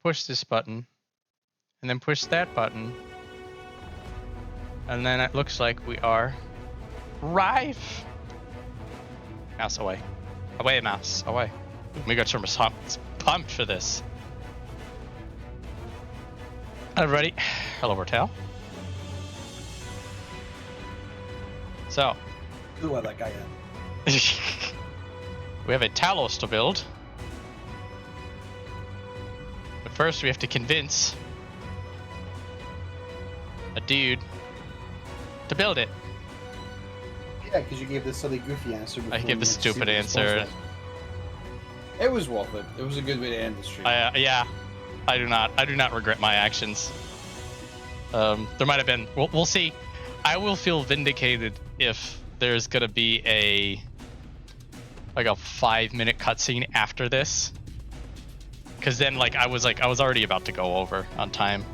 push this button, and then push that button, and then it looks like we are arrive. Mouse away. Away, mouse. Away. We got some pumped for this. Everybody, hello, Mortel. So. Who I like I am. We have a Talos to build. But first we have to convince a dude to build it. Yeah, because you gave this silly goofy answer before. I gave the stupid answer. It was worth it. It was a good way to end the stream. Yeah, I do not regret my actions. There might have been. We'll see. I will feel vindicated if there's gonna be a 5-minute cutscene after this, because then I was already about to go over on time.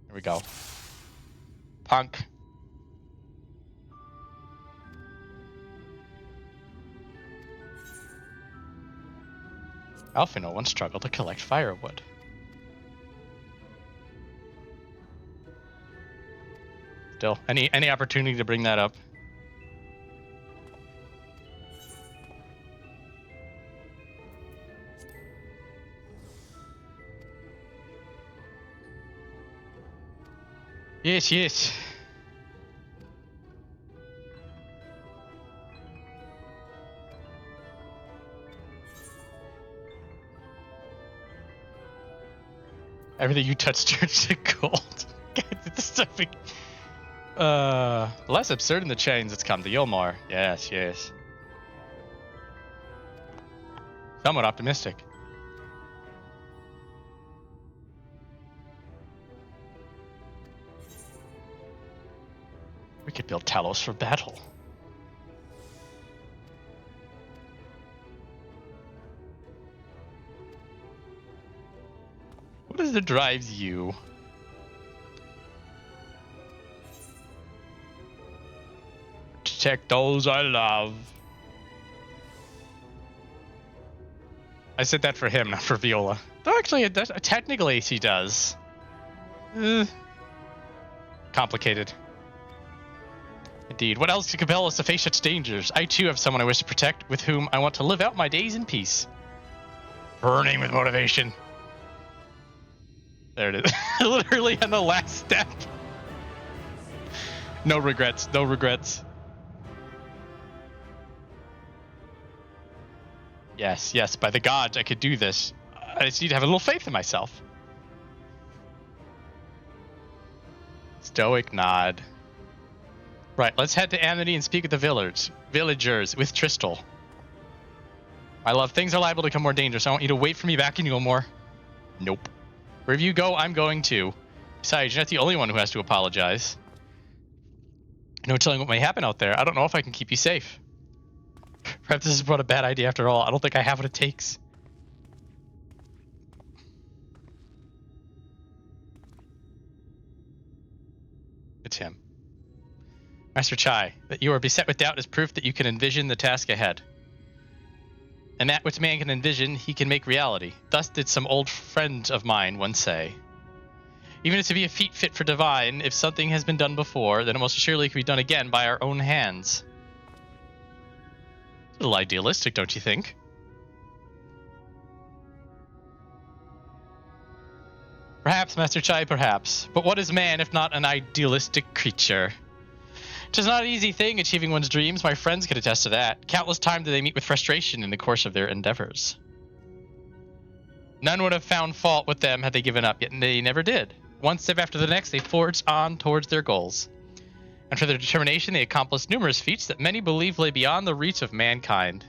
Here we go. Punk. Alphino once struggled to collect firewood. Still, any opportunity to bring that up? Yes, yes. Everything you touch turns to gold. Less absurd in the chains that's come to Yomar. Yes, yes. Somewhat optimistic. We could build Talos for battle. What is it that drives you? Protect those I love. I said that for him, not for Viola. Though actually, it does, technically he does. Complicated. Indeed. What else could compel us to face such dangers? I too have someone I wish to protect, with whom I want to live out my days in peace. Burning with motivation. There it is. Literally on the last step. No regrets. No regrets. Yes, yes. By the gods, I could do this. I just need to have a little faith in myself. Stoic nod. Right, let's head to Amity and speak with the villagers with Crystal. My love, things are liable to become more dangerous. I want you to wait for me back in Yulmore. Nope. Wherever you go, I'm going too. Besides, you're not the only one who has to apologize. No telling what may happen out there. I don't know if I can keep you safe. Perhaps this is not a bad idea after all. I don't think I have what it takes. It's him. Master Chai, that you are beset with doubt is proof that you can envision the task ahead. And that which man can envision, he can make reality. Thus did some old friend of mine once say. Even if to be a feat fit for divine, if something has been done before, then it most surely can be done again by our own hands. A little idealistic, don't you think? Perhaps, Master Chai, perhaps. But what is man if not an idealistic creature? 'Tis not an easy thing achieving one's dreams. My friends can attest to that. Countless times do they meet with frustration in the course of their endeavors. None would have found fault with them had they given up, yet they never did. One step after the next, they forged on towards their goals. And for their determination, they accomplished numerous feats that many believe lay beyond the reach of mankind.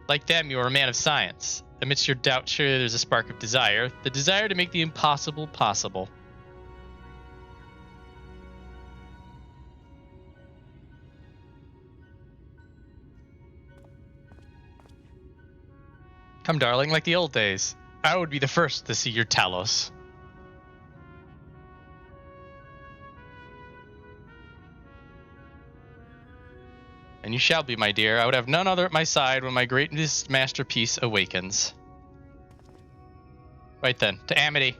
Like them, you are a man of science. Amidst your doubt, surely there's a spark of desire. The desire to make the impossible possible. Come, darling, like the old days. I would be the first to see your Talos. And you shall be, my dear. I would have none other at my side when my greatest masterpiece awakens. Right then, to Amity.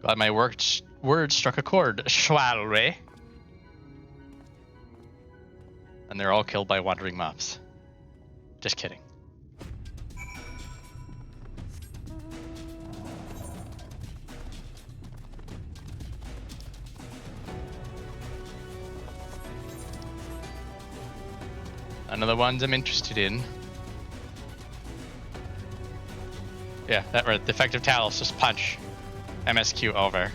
Glad my words struck a chord, shall we? And they're all killed by wandering mobs. Just kidding. None of the ones I'm interested in. Yeah, that right. Defective Talos, just punch. MSQ over.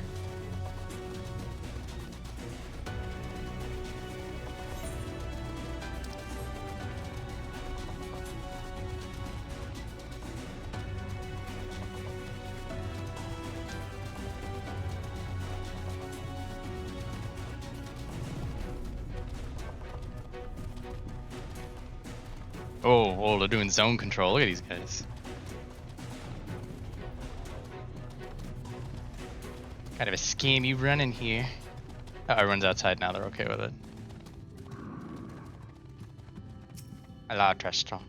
Oh, they're doing zone control. Look at these guys. Kind of a scammy run in here. Oh, everyone's outside now. They're okay with it. Hello, Tristram.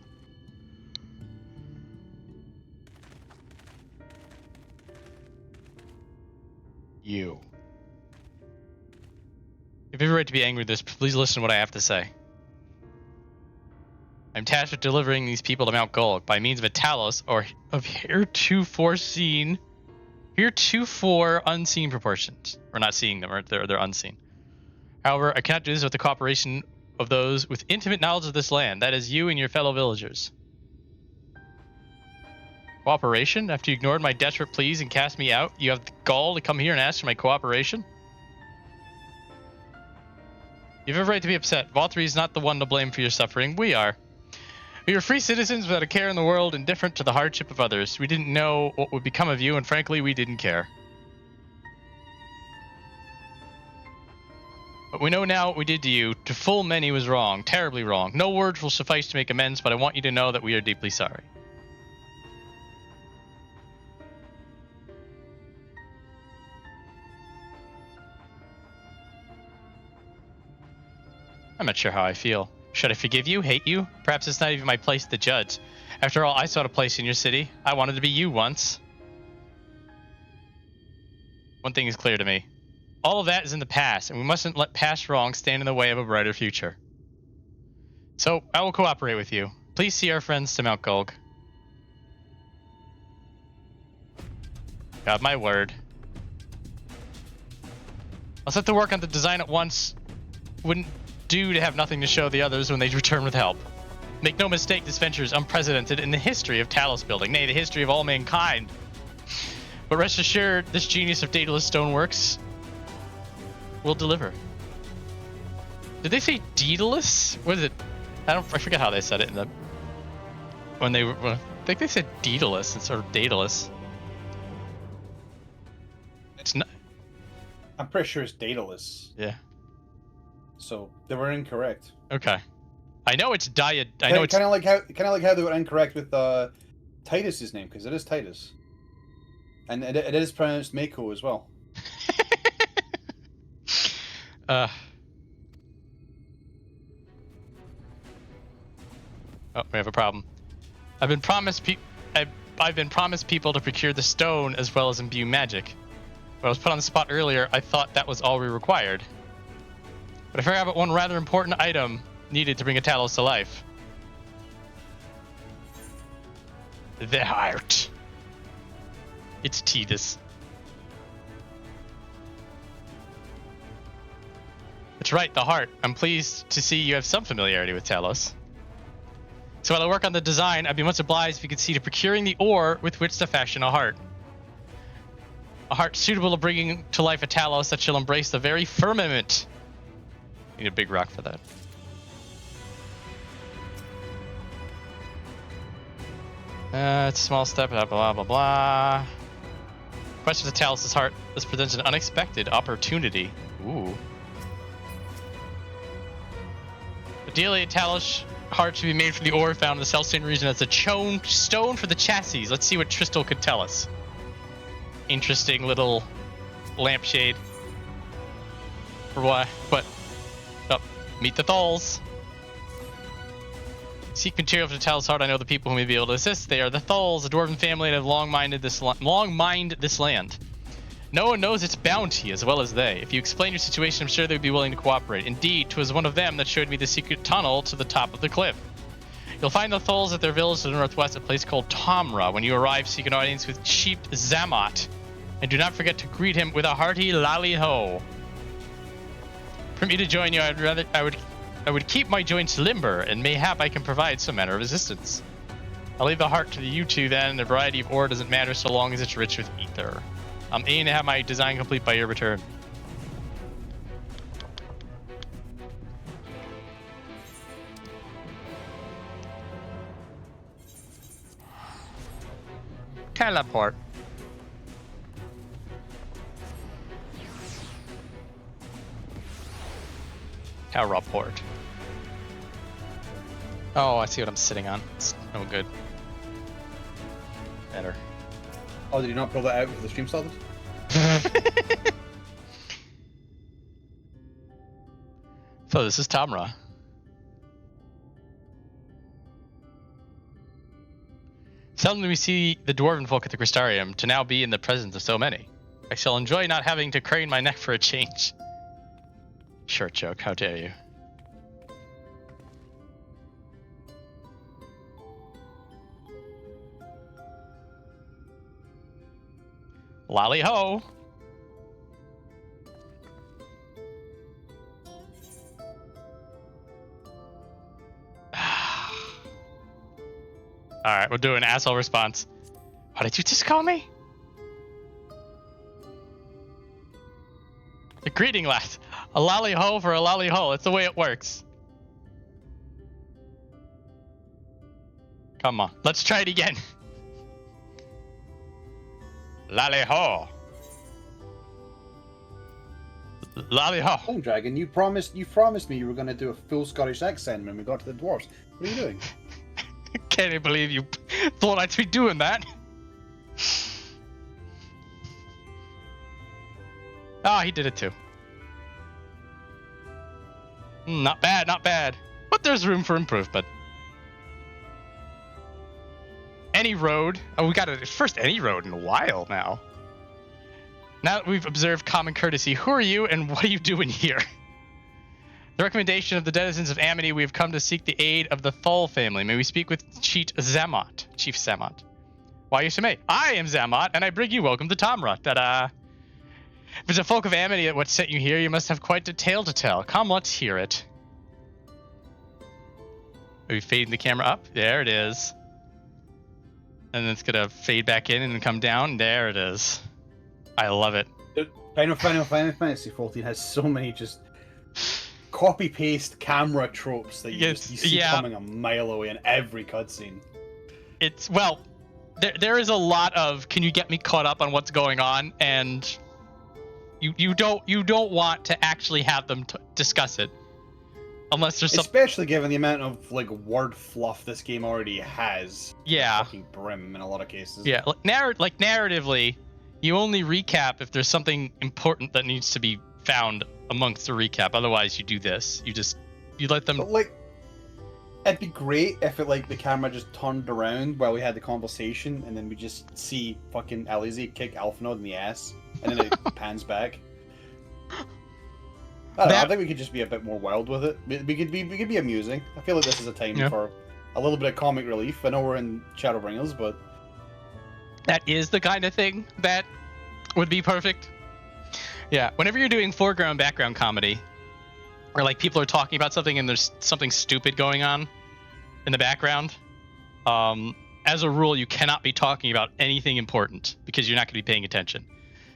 You. If you have a right to be angry with this, please listen to what I have to say. I'm tasked with delivering these people to Mount Gulg by means of a Talos or of heretofore unseen proportions. We're not seeing them, or they're unseen. However, I cannot do this with the cooperation of those with intimate knowledge of this land. That is you and your fellow villagers. Cooperation? After you ignored my desperate pleas and cast me out, you have the gall to come here and ask for my cooperation? You have every right to be upset. Valtteri is not the one to blame for your suffering. We are. We are free citizens without a care in the world, indifferent to the hardship of others. We didn't know what would become of you, and frankly, we didn't care. But we know now what we did to you. To fool many was wrong, terribly wrong. No words will suffice to make amends, but I want you to know that we are deeply sorry. I'm not sure how I feel. Should I forgive you, hate you? Perhaps it's not even my place to judge. After all, I sought a place in your city. I wanted to be you once. One thing is clear to me. All of that is in the past, and we mustn't let past wrongs stand in the way of a brighter future. So, I will cooperate with you. Please see our friends to Mount Gulg. Got my word. I'll set to work on the design at once. Wouldn't do to have nothing to show the others when they return with help. Make no mistake, this venture is unprecedented in the history of Talos building, nay, the history of all mankind. But rest assured, this genius of Daedalus Stoneworks will deliver. Did they say Daedalus? What is it? I forget how they said it in the... When they were... I think they said Daedalus instead of Daedalus. It's not... I'm pretty sure it's Daedalus. Yeah. So they were incorrect. Okay. I know it's Diet. I know know it's kind of like how they were incorrect with Titus's name, because it is Titus, and it is pronounced Mako as well. Oh, we have a problem. I've been promised people to procure the stone as well as imbue magic. When I was put on the spot earlier, I thought that was all we required. But I forgot about one rather important item needed to bring a Talos to life. The heart. It's Tidus. That's right, the heart. I'm pleased to see you have some familiarity with Talos. So while I work on the design, I'd be much obliged if you could see to procuring the ore with which to fashion a heart. A heart suitable to bringing to life a Talos that shall embrace the very firmament. Need a big rock for that. It's a small step, blah, blah, blah, blah. Question to Talos' heart. This presents an unexpected opportunity. Ooh. Ideally, Talos heart to be made from the ore found in the self-same region as the stone for the chassis. Let's see what Crystal could tell us. Interesting little lampshade. For what? What? Oh, meet the Thulls. Seek material for the Talos heart. I know the people who may be able to assist. They are the Thulls, a dwarven family that have long mined this land. No one knows its bounty as well as they. If you explain your situation, I'm sure they would be willing to cooperate. Indeed, 'twas one of them that showed me the secret tunnel to the top of the cliff. You'll find the Thulls at their village to the northwest, a place called Tomra. When you arrive, seek an audience with Chief Zamot. And do not forget to greet him with a hearty lally-ho. For me to join you, I would keep my joints limber, and mayhap I can provide some manner of assistance. I'll leave the heart to you two then. The variety of ore doesn't matter so long as it's rich with ether. I'm aiming to have my design complete by your return. Teleport. Teleport. Oh, I see what I'm sitting on. It's no good. Better. Oh, did you not pull that out before the stream started? So this is Tomra. Suddenly we see the dwarven folk at the Crystarium to now be in the presence of so many. I shall enjoy not having to crane my neck for a change. Short joke, how dare you. Lolly ho! Alright, we'll do an asshole response. What did you just call me? A greeting, lads. A lolly ho for a lolly ho. That's the way it works. Come on, let's try it again. Lolly ho. Lolly ho. Oh, Dragon, you promised me you were going to do a full Scottish accent when we got to the dwarves. What are you doing? Can't believe you thought I'd be doing that. Oh, he did it too. Not bad, not bad. But there's room for improvement. Any road. Oh, we got a first any road in a while now. Now that we've observed common courtesy, who are you and what are you doing here? The recommendation of the denizens of Amity, we have come to seek the aid of the Thull family. May we speak with Chief Zamot. Chief Zamot. Why you may? I am Zamot, and I bring you welcome to Tomra. If it's a folk of Amity that what sent you here, you must have quite a tale to tell. Come, let's hear it. Are we fading the camera up? There it is. And then it's gonna fade back in and then come down. There it is. I love it. Final Fantasy XIV has so many just copy-paste camera tropes that you see coming a mile away in every cutscene. It's, well, there is a lot of, can you get me caught up on what's going on? And you don't want to actually have them discuss it. Unless there's especially given the amount of like word fluff this game already has. Yeah. Fucking brim in a lot of cases. Yeah, like narratively, you only recap if there's something important that needs to be found amongst the recap. Otherwise, you do this. You let them. But like, it'd be great if it like the camera just turned around while we had the conversation, and then we just see fucking Elizzy kick Alphanod in the ass, and then it pans back. I think we could just be a bit more wild with it. We could be amusing. I feel like this is a time for a little bit of comic relief. I know we're in Shadowbringers, but that is the kind of thing that would be perfect. Yeah, whenever you're doing foreground background comedy, or like people are talking about something and there's something stupid going on in the background, as a rule you cannot be talking about anything important because you're not going to be paying attention.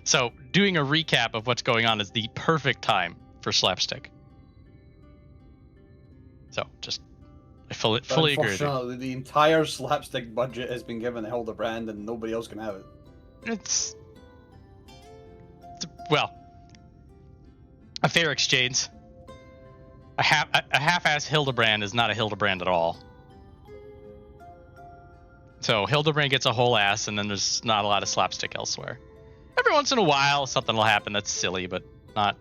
So doing a recap of what's going on is the perfect time for slapstick. So just I fully agree. Unfortunately, the entire slapstick budget has been given to Hildebrand, and nobody else can have it. It's well, a fair exchange. A half-ass Hildebrand is not a Hildebrand at all. So Hildebrand gets a whole ass, and then there's not a lot of slapstick elsewhere. Every once in a while, something will happen that's silly, but not.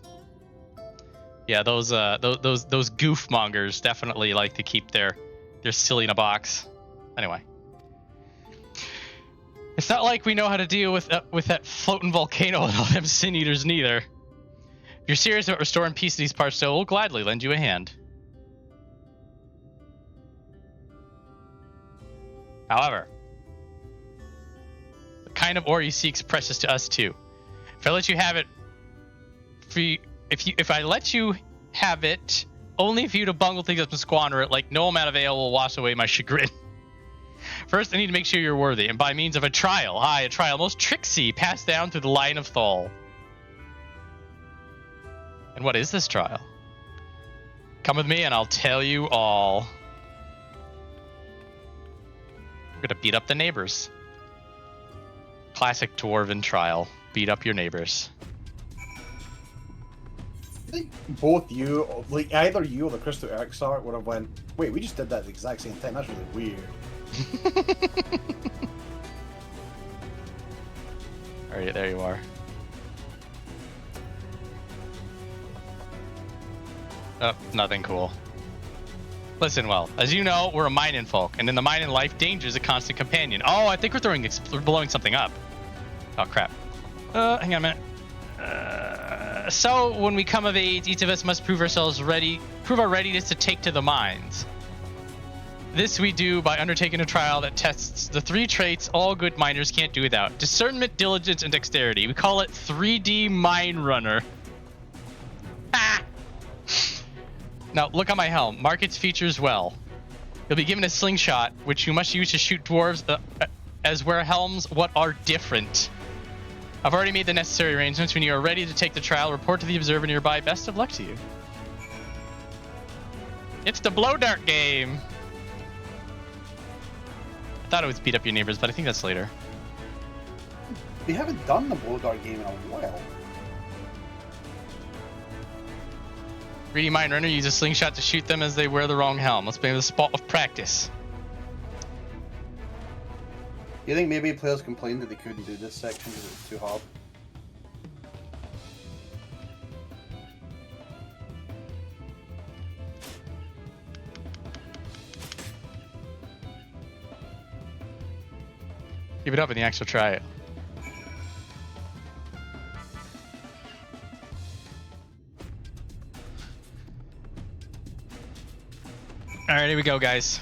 Yeah, those goof mongers definitely like to keep their silly in a box. Anyway, it's not like we know how to deal with that floating volcano and all them sin eaters neither. If you're serious about restoring peace to these parts, though, we'll gladly lend you a hand. However, the kind of ore you seek is precious to us too. If I let you have it, if I let you have it, only for you to bungle things up and squander it, like no amount of ale will wash away my chagrin. First, I need to make sure you're worthy, and by means of a trial, a trial most tricksy, passed down through the line of Thal. And what is this trial? Come with me and I'll tell you all. We're gonna beat up the neighbors. Classic dwarven trial. Beat up your neighbors. I think both you, like either you or the Crystal Exarch would have went, wait, we just did that at the exact same time. That's really weird. Alright, there you are. Oh, nothing cool. Listen, well, as you know, we're a mining folk, and in the mining life, danger is a constant companion. Oh, I think we're blowing something up. Oh, crap. Hang on a minute. So, when we come of age, each of us must prove our readiness to take to the mines. This we do by undertaking a trial that tests the 3 traits all good miners can't do without. Discernment, diligence, and dexterity. We call it 3D Mine Runner. Ah! Now, look on my helm. Mark its features well. You'll be given a slingshot, which you must use to shoot dwarves as where helms what are different. I've already made the necessary arrangements. When you are ready to take the trial, report to the observer nearby. Best of luck to you. It's the blow dart game. I thought it was beat up your neighbors, but I think that's later. We haven't done the blow dart game in a while. 3D Mine Runner uses a slingshot to shoot them as they wear the wrong helm. Let's make the spot of practice. You think maybe players complained that they couldn't do this section because it was too hard? Keep it up in the actual trial. All right, here we go, guys.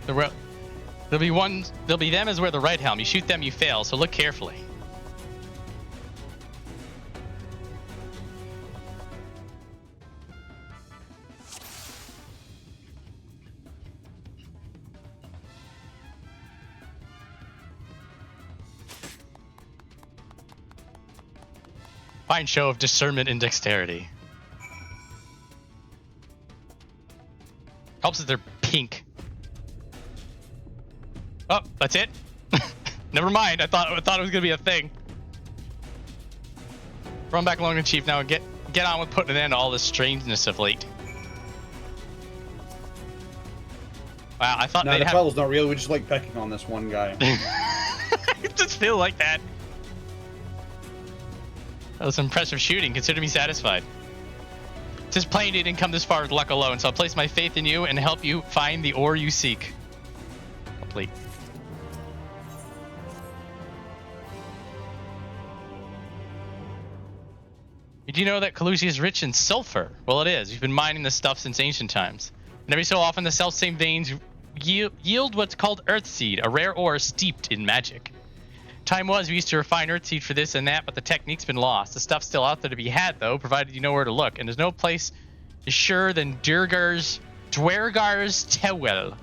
There'll be them as wear the right helm. You shoot them, you fail, so look carefully. Fine show of discernment and dexterity. Helps that they're pink. Oh, that's it? Never mind. I thought it was gonna be a thing. Run back along the chief now and get on with putting an end to all this strangeness of late. Wow, I thought the trial's not real. We just like picking on this one guy. It just feel like that. That was impressive shooting. Consider me satisfied. Just plain you didn't come this far with luck alone, so I'll place my faith in you and help you find the ore you seek. Complete. Did you know that Calusia is rich in sulfur? Well, it is. We've been mining this stuff since ancient times. And every so often, the self-same veins yield what's called earthseed, a rare ore steeped in magic. Time was we used to refine earthseed for this and that, but the technique's been lost. The stuff's still out there to be had, though, provided you know where to look. And there's no place surer than Dwergar's Tewel.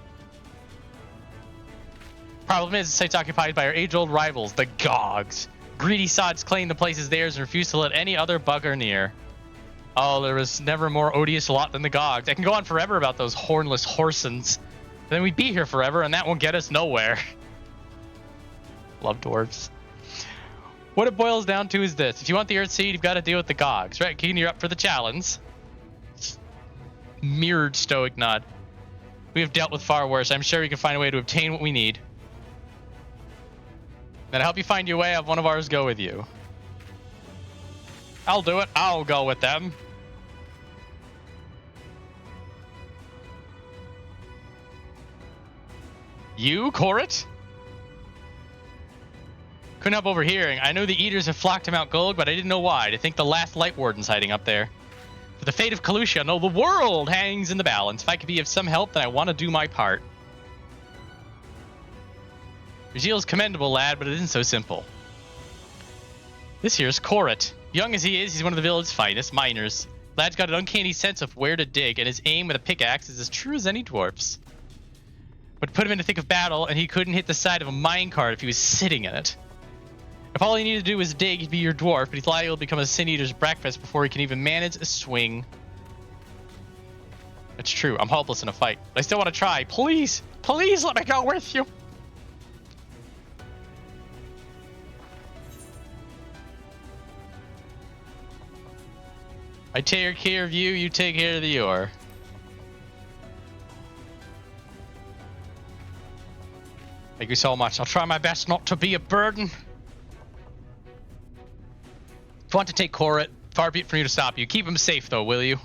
Problem is, the site's occupied by our age-old rivals, the Gogs. Greedy sods claim the place is theirs and refuse to let any other bugger near. Oh, there was never a more odious lot than the Gogs. I can go on forever about those hornless horsens. Then we'd be here forever, and that won't get us nowhere. Love dwarves. What it boils down to is this. If you want the Earth Seed, you've got to deal with the Gogs. Right, Keen, you're up for the challenge. Mirrored stoic nod. We have dealt with far worse. I'm sure we can find a way to obtain what we need. And to help you find your way, have one of ours go with you. I'll do it. I'll go with them. You, Korit? Couldn't help overhearing. I know the Eaters have flocked to Mount Gulg, but I didn't know why. I think the last Light Warden's hiding up there. For the fate of Kalusha, no, the world hangs in the balance. If I could be of some help, then I want to do my part. Your zeal is commendable, lad, but it isn't so simple. This here's Korit. Young as he is, he's one of the village's finest miners. Lad's got an uncanny sense of where to dig, and his aim with a pickaxe is as true as any dwarf's. But put him in the thick of battle, and he couldn't hit the side of a minecart if he was sitting in it. If all he needed to do was dig, he'd be your dwarf, but he's liable to become a Sin Eater's breakfast before he can even manage a swing. It's true, I'm hopeless in a fight, but I still want to try. Please, please let me go with you. I take care of you, you take care of the ore. Thank you so much. I'll try my best not to be a burden. If you want to take Korit, far be it from you to stop you. Keep him safe, though, will you?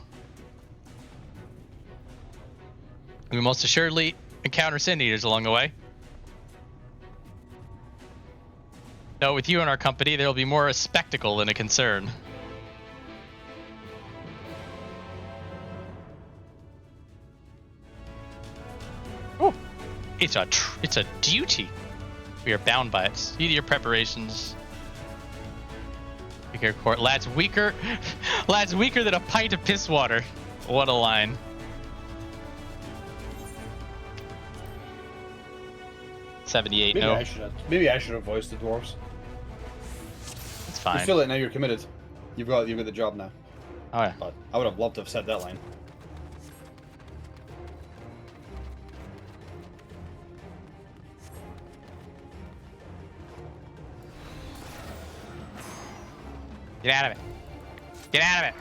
We most assuredly encounter Sin Eaters along the way. Though with you in our company, there will be more a spectacle than a concern. Ooh, it's a duty. We are bound by it. See to your preparations. Take care, Court. Lad's weaker. Lad's weaker than a pint of piss water. What a line. $78. Maybe No. Maybe I should have voiced the dwarves. It's fine. I feel like now you're committed. You've got the job now. Oh yeah. But I would have loved to have said that line. Get out of it. Get out of it.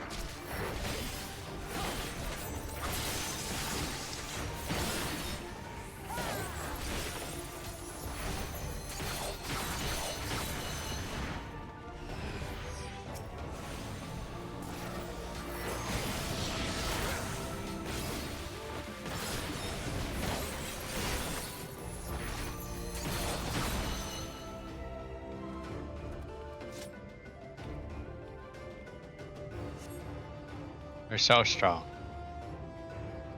They're so strong.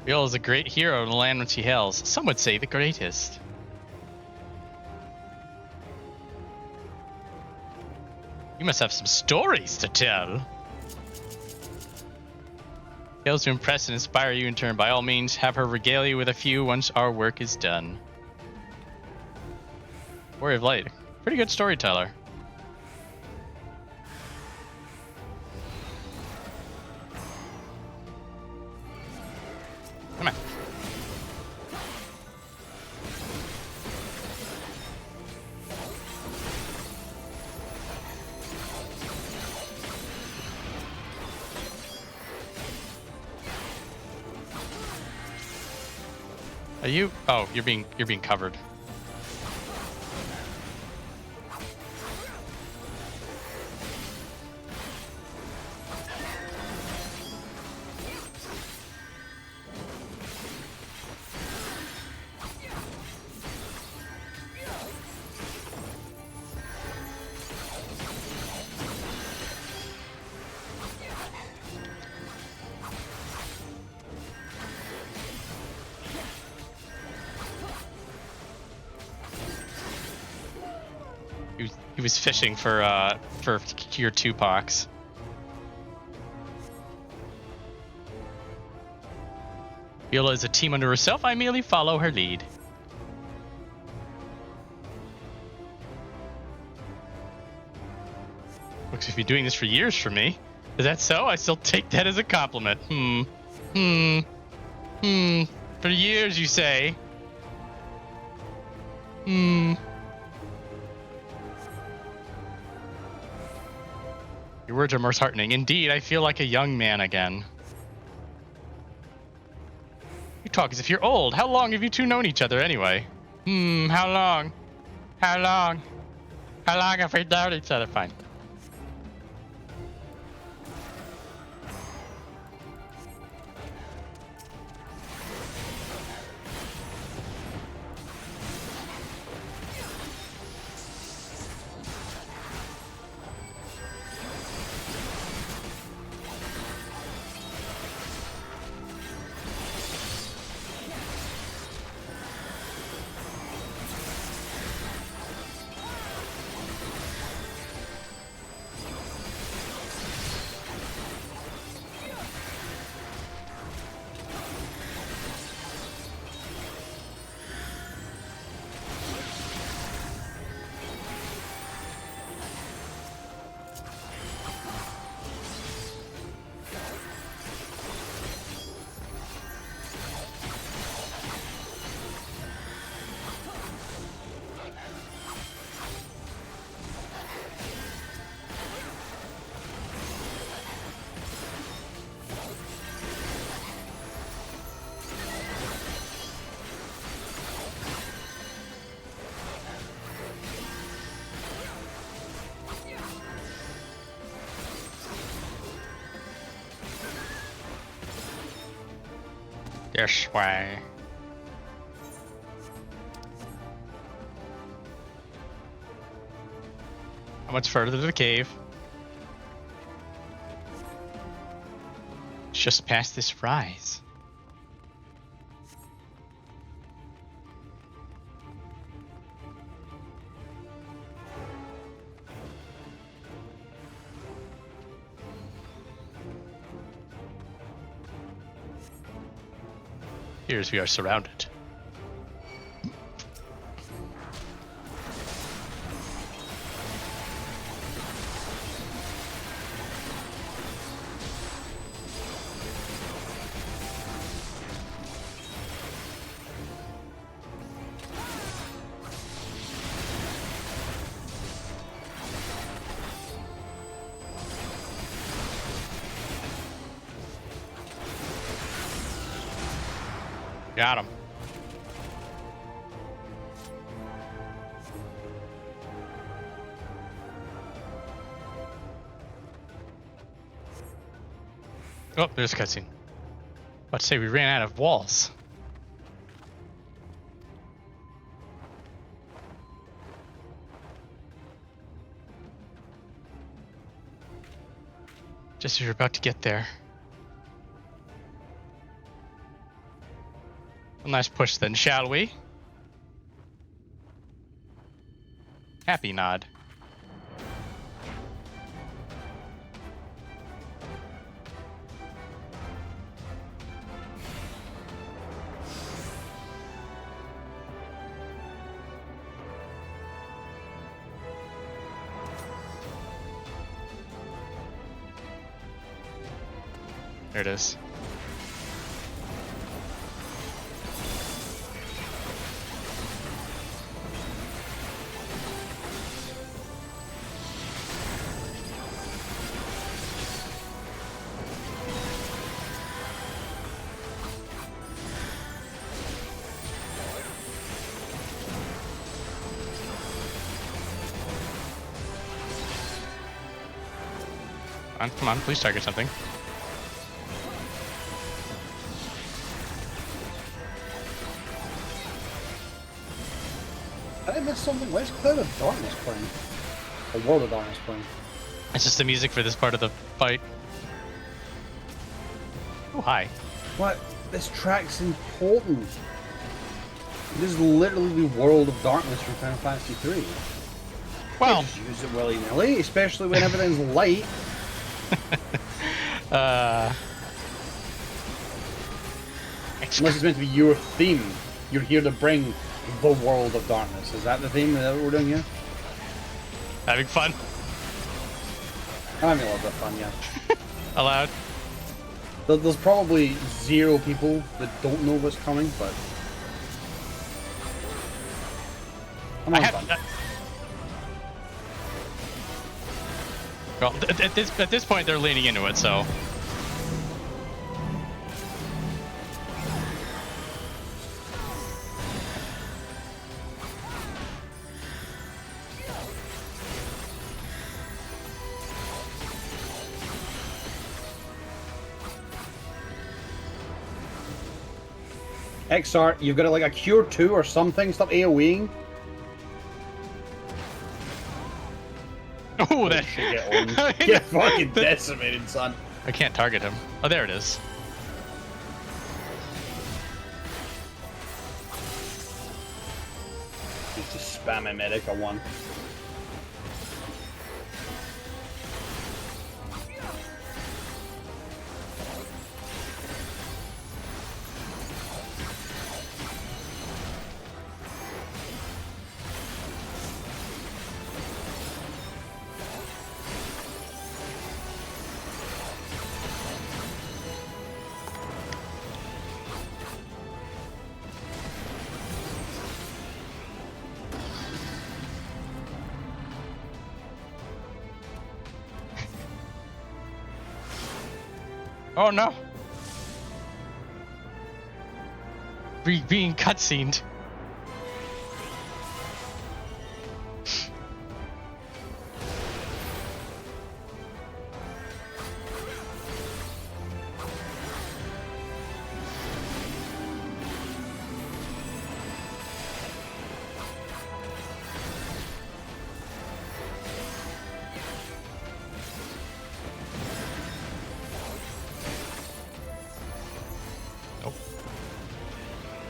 Viola is a great hero in the land which he hails. Some would say the greatest. You must have some stories to tell. Tales to impress and inspire you in turn. By all means, have her regale you with a few once our work is done. Warrior of Light. Pretty good storyteller. Come on. Are you? Oh, you're being covered. He was fishing for your Tupacs. Viola is a team unto herself. I merely follow her lead. Looks like you've been doing this for years for me. Is that so? I still take that as a compliment. For years, you say. Your words are most heartening. Indeed, I feel like a young man again. You talk as if you're old. How long have you two known each other anyway? How long? How long? How long have we known each other? Fine. This way. How much further to the cave? It's just past this rise. Here's we are surrounded. Got him. Oh, there's a cutscene. About to say we ran out of walls. Just as you're about to get there. A nice push then, shall we? Happy nod. There it is. Come on, please target something. Did I miss something? Where's Cloud of Darkness playing? Or World of Darkness playing? It's just the music for this part of the fight. Oh, hi. What? This track's important. This is literally the World of Darkness from Final Fantasy III. Well, just use it willy-nilly, especially when everything's light. Unless it's meant to be your theme. You're here to bring the World of Darkness. Is that the theme that we're doing here? Having fun. I'm having a little bit of fun, yeah. Allowed. There's probably 0 people that don't know what's coming, but I'm having fun. Well, at this point, they're leaning into it, so. Exarch, you've got like a cure 2 or something. Stop AoEing. Oh, that should get on. Get fucking decimated, son. I can't target him. Oh, there it is. He's just spamming medic a 1. Oh no! Being cutscened.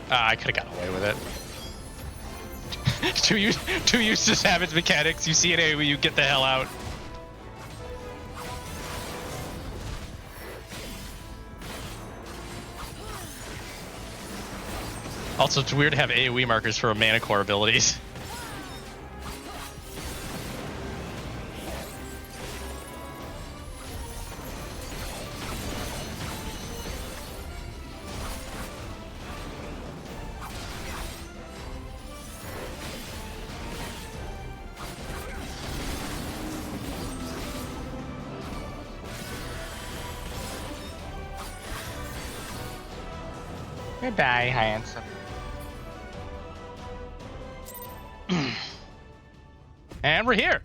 I could have gotten away with it. too used to Savage mechanics. You see it AoE, you get the hell out. Also, it's weird to have AoE markers for mana core abilities. Goodbye, handsome. And we're here.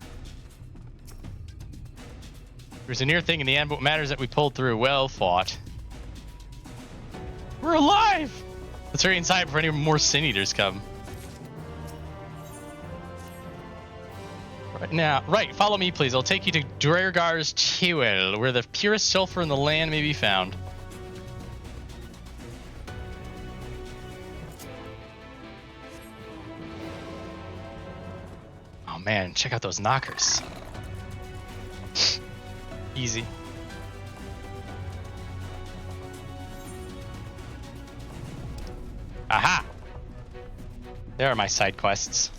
There's a near thing in the end, but what matters is that we pulled through. Well fought. We're alive! Let's hurry inside before any more Sin Eaters come. Right, follow me, please. I'll take you to Draegar's Chewel, where the purest sulfur in the land may be found. Oh man, check out those knockers. Easy. Aha! There are my side quests.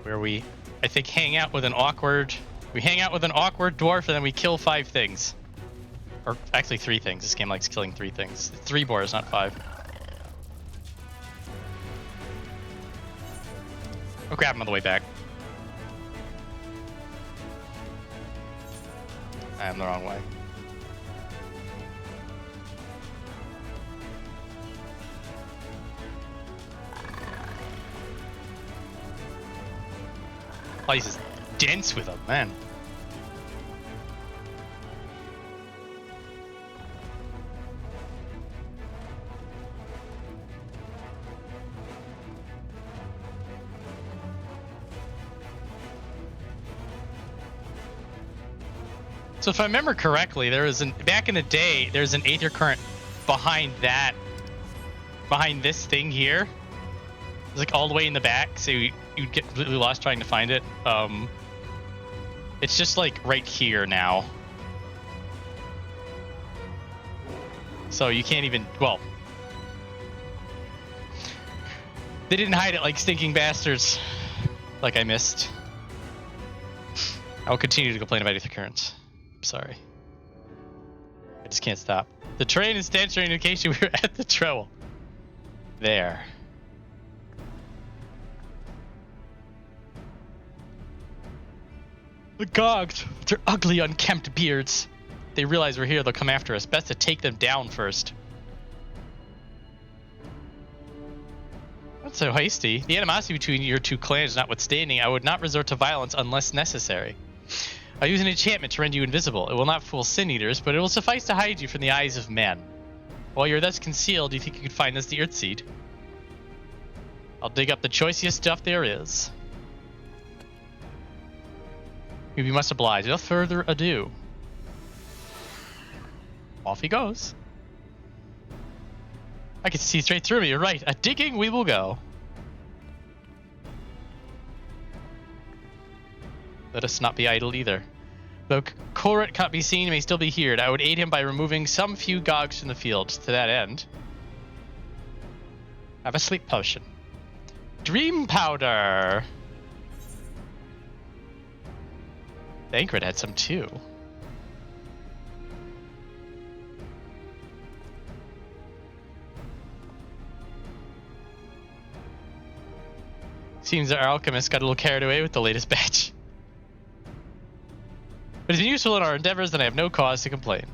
Where we, I think, hang out with an awkward dwarf and then we kill 5 things. Or actually 3 things. This game likes killing 3 things. 3 boars, not 5. I'll grab him on the way back. I'm the wrong way. Oh, he's just dense with them, man. So if I remember correctly, there was back in the day, there's an Aether Current behind this thing here. It's like all the way in the back, so you'd get completely lost trying to find it. It's just like right here now. So you can't even, well, they didn't hide it like stinking bastards, like I missed. I will continue to complain about Aether Currents. Sorry. I just can't stop. The train is stationary indication we were at the Trowel. There. The Gogs, with their ugly, unkempt beards. If they realize we're here, they'll come after us. Best to take them down first. Not so hasty. The animosity between your two clans notwithstanding, I would not resort to violence unless necessary. I use an enchantment to render you invisible. It will not fool sin eaters, but it will suffice to hide you from the eyes of men. While you're thus concealed, do you think you could find us the Earthseed? I'll dig up the choicest stuff there is. We must oblige. Without further ado, off he goes. I can see straight through me. You're right. A digging we will go. Let us not be idle either. Though Korit can't be seen, he may still be heard. I would aid him by removing some few Gogs from the field. To that end, have a sleep potion. Dream powder. Thancred had some too. Seems our alchemist got a little carried away with the latest batch. But it's been useful in our endeavors, then I have no cause to complain.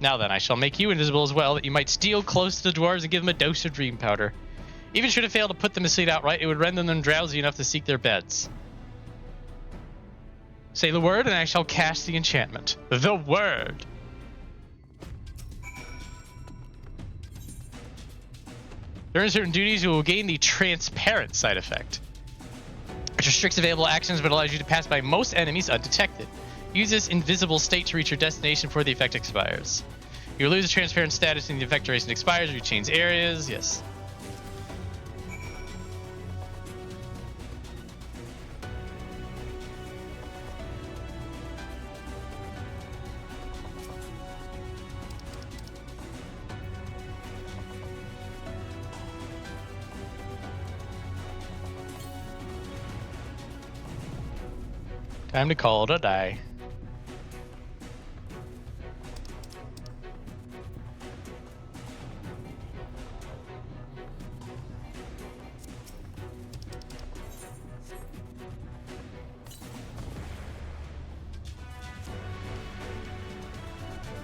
Now then, I shall make you invisible as well, that you might steal close to the dwarves and give them a dose of dream powder. Even should it fail to put them asleep outright, it would render them drowsy enough to seek their beds. Say the word, and I shall cast the enchantment. The word! During certain duties, you will gain the transparent side effect, which restricts available actions but allows you to pass by most enemies undetected. Use this invisible state to reach your destination before the effect expires. You will lose the transparent status when the effect duration expires or you change areas. Yes. Time to call it a day.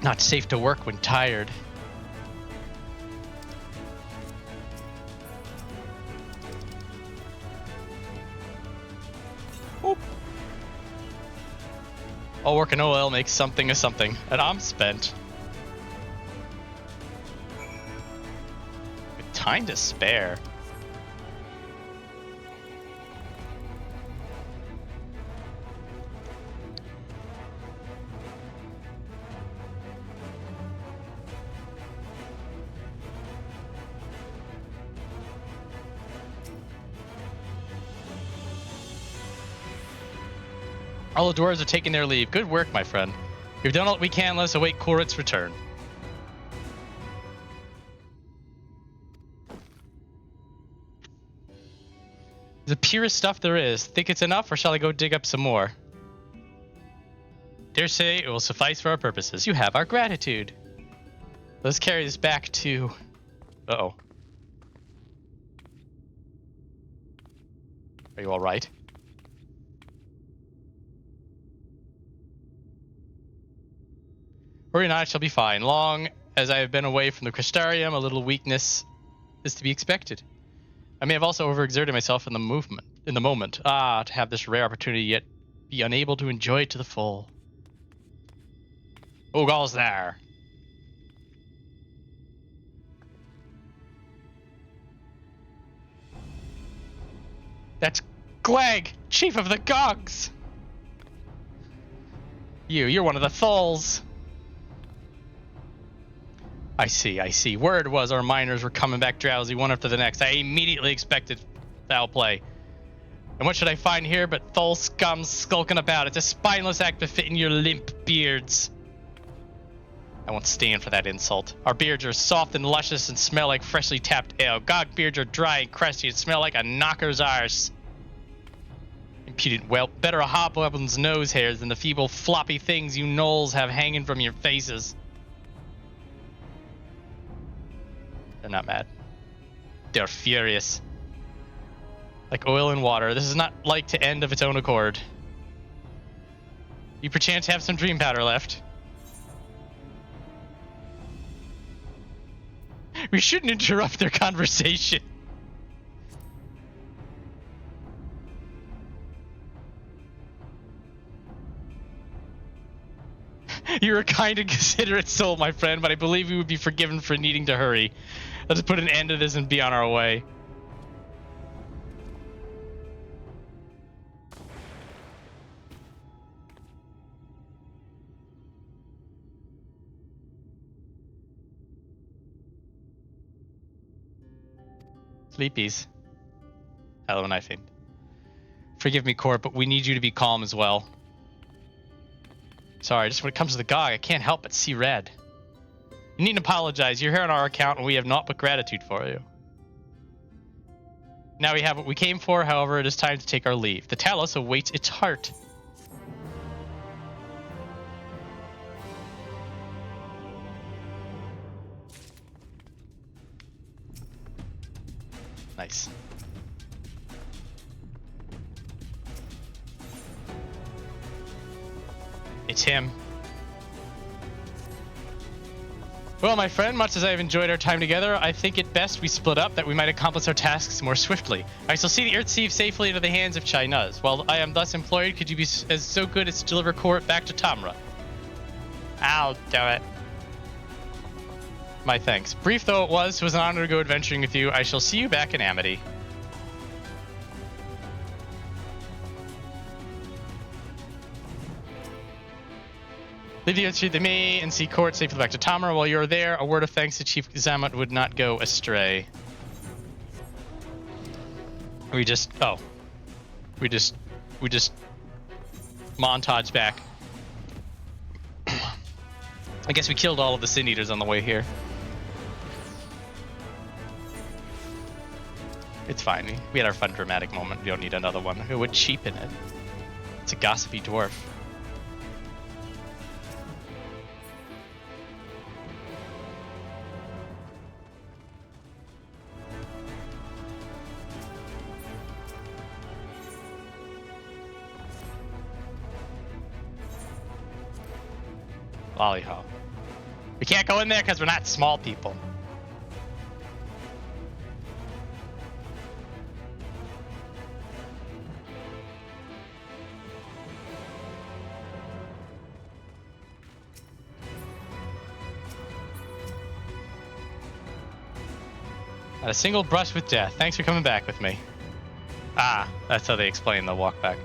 Not safe to work when tired. Oop. All work and OL makes something of something, and I'm spent. With time to spare. All the dwarves are taking their leave. Good work, my friend. We've done all we can. Let's await Korit's return. The purest stuff there is. Think it's enough, or shall I go dig up some more? Dare say it will suffice for our purposes. You have our gratitude. Let's carry this back to... Uh-oh. Are you all right? Worry not, I shall be fine. Long as I have been away from the Crystarium, a little weakness is to be expected. I may have also overexerted myself in the moment. Ah, to have this rare opportunity yet be unable to enjoy it to the full. Ugol's there. That's Glag, chief of the Gogs. You're one of the Thulls. I see. Word was our miners were coming back drowsy one after the next. I immediately expected foul play. And what should I find here but Thull scum skulking about? It's a spineless act befitting your limp beards. I won't stand for that insult. Our beards are soft and luscious and smell like freshly tapped ale. Gog beards are dry and crusty and smell like a knocker's arse. Impudent whelp. Better a hobgoblin's nose hairs than the feeble floppy things you gnolls have hanging from your faces. They're not mad. They're furious. Like oil and water. This is not like to end of its own accord. You perchance have some dream powder left. We shouldn't interrupt their conversation. You're a kind and considerate soul, my friend, but I believe we would be forgiven for needing to hurry. Let's put an end to this and be on our way. Sleepies. Hello, and I think. Forgive me, Court, but we need you to be calm as well. Sorry, just when it comes to the Gog, I can't help but see red. You needn't apologize. You're here on our account, and we have naught but gratitude for you. Now we have what we came for. However, it is time to take our leave. The Talos awaits its heart. Nice. It's him. Well, my friend, much as I have enjoyed our time together, I think it best we split up that we might accomplish our tasks more swiftly. I shall see the Earth safely into the hands of Chai-Nuzz. While I am thus employed, could you be so good as to deliver Court back to Tamra? I'll do it. My thanks. Brief though it was an honor to go adventuring with you. I shall see you back in Amity. Leave the Earth to me and see Court safely back to Tamra. While you're there, a word of thanks to Chief Zamet would not go astray. We just montage back. I guess we killed all of the Sin Eaters on the way here. It's fine. We had our fun dramatic moment. We don't need another one. It would cheapen it. It's a gossipy dwarf. Lollyhop. We can't go in there because we're not small people. At a single brush with death. Thanks for coming back with me. Ah, that's how they explain the walk back.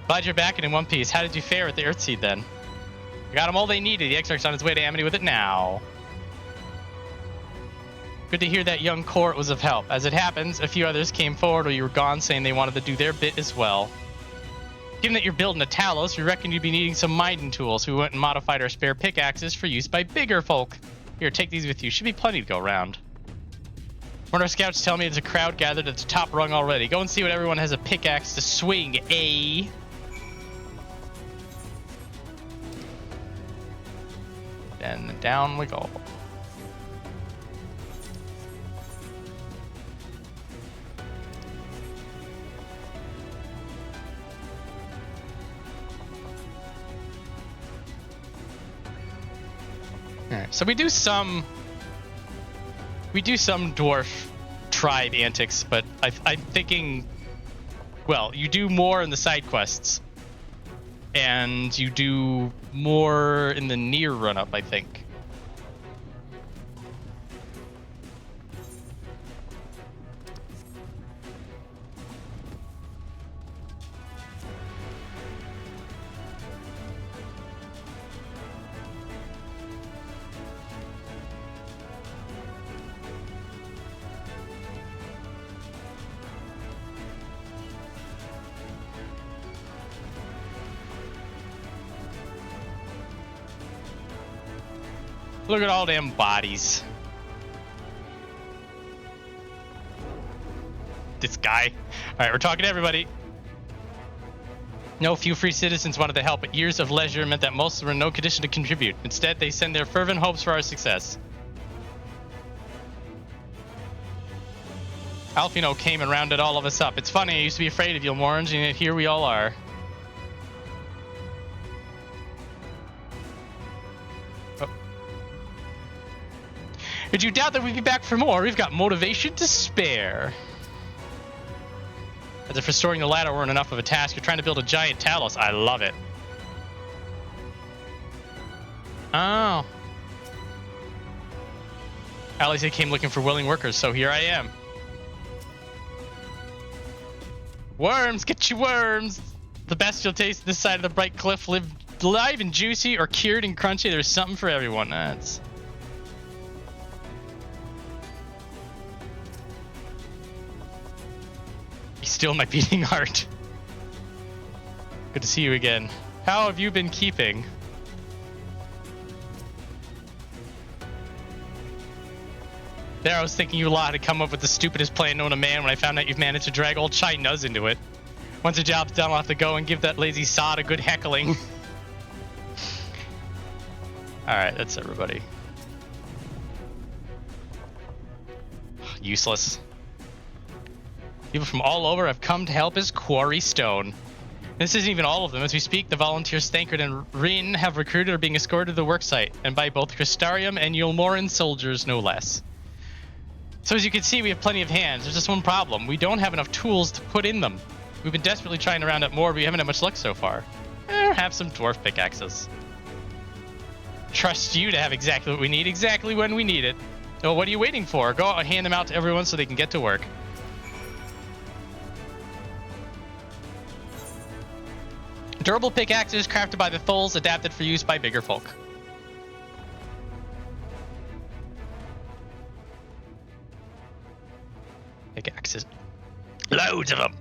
Glad you're back and in one piece. How did you fare at the Earthseed then? I got them all they needed. The Exarch's on his way to Amity with it now. Good to hear that young Court was of help. As it happens, a few others came forward while you were gone saying they wanted to do their bit as well. Given that you're building a Talos, we reckon you'd be needing some mining tools, so we went and modified our spare pickaxes for use by bigger folk. Here, take these with you. Should be plenty to go around. One of our scouts tell me there's a crowd gathered at the top rung already. Go and see what everyone has a pickaxe to swing, eh? And down we go. Alright, so we do some dwarf tribe antics, but I'm thinking, well, you do more in the side quests. And you do more in the near run-up, I think. Look at all them bodies. This guy. Alright, we're talking to everybody. No few free citizens wanted to help, but years of leisure meant that most were in no condition to contribute. Instead, they send their fervent hopes for our success. Alfino came and rounded all of us up. It's funny, I used to be afraid of you, Morange, and yet here we all are. Did you doubt that we'd be back for more? We've got motivation to spare. As if restoring the ladder weren't enough of a task, you're trying to build a giant Talos. I love it. Oh. LXII came looking for willing workers, so here I am. Worms, get your worms! The best you'll taste this side of the bright cliff, live live and juicy or cured and crunchy. There's something for everyone. That's... You still my beating heart. Good to see you again. How have you been keeping? There, I was thinking you lot had come up with the stupidest plan known to man when I found out you've managed to drag old Chai-Nuzz into it. Once the job's done, I'll have to go and give that lazy sod a good heckling. Alright, that's everybody. Useless. People from all over have come to help us quarry stone. This isn't even all of them. As we speak, the volunteers Stankard and Rin have recruited or being escorted to the worksite, and by both Crystarium and Yulmoran soldiers, no less. So as you can see, we have plenty of hands. There's just one problem. We don't have enough tools to put in them. We've been desperately trying to round up more, but we haven't had much luck so far. Have some dwarf pickaxes. Trust you to have exactly what we need, exactly when we need it. Well, what are you waiting for? Go out and hand them out to everyone so they can get to work. Durable pickaxes crafted by the Tholes, adapted for use by bigger folk. Pickaxes. Loads of them.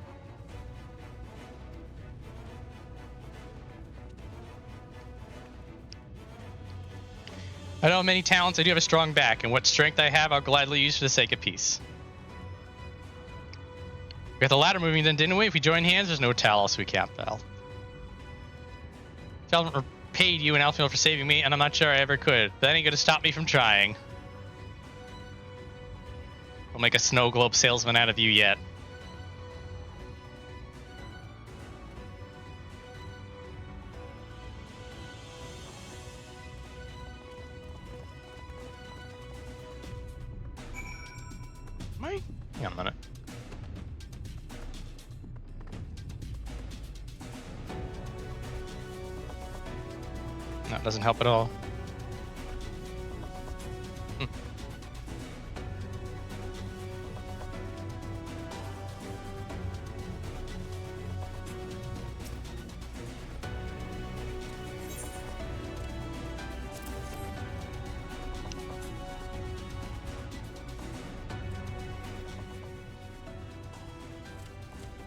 I don't have many talents. I do have a strong back, and what strength I have, I'll gladly use for the sake of peace. We got the ladder moving then, didn't we? If we join hands, there's no Talos we can't fell. I haven't repaid you and Alfield for saving me, and I'm not sure I ever could. That ain't gonna stop me from trying. I'll make a snow globe salesman out of you yet. Hang on a minute. No, it doesn't help at all.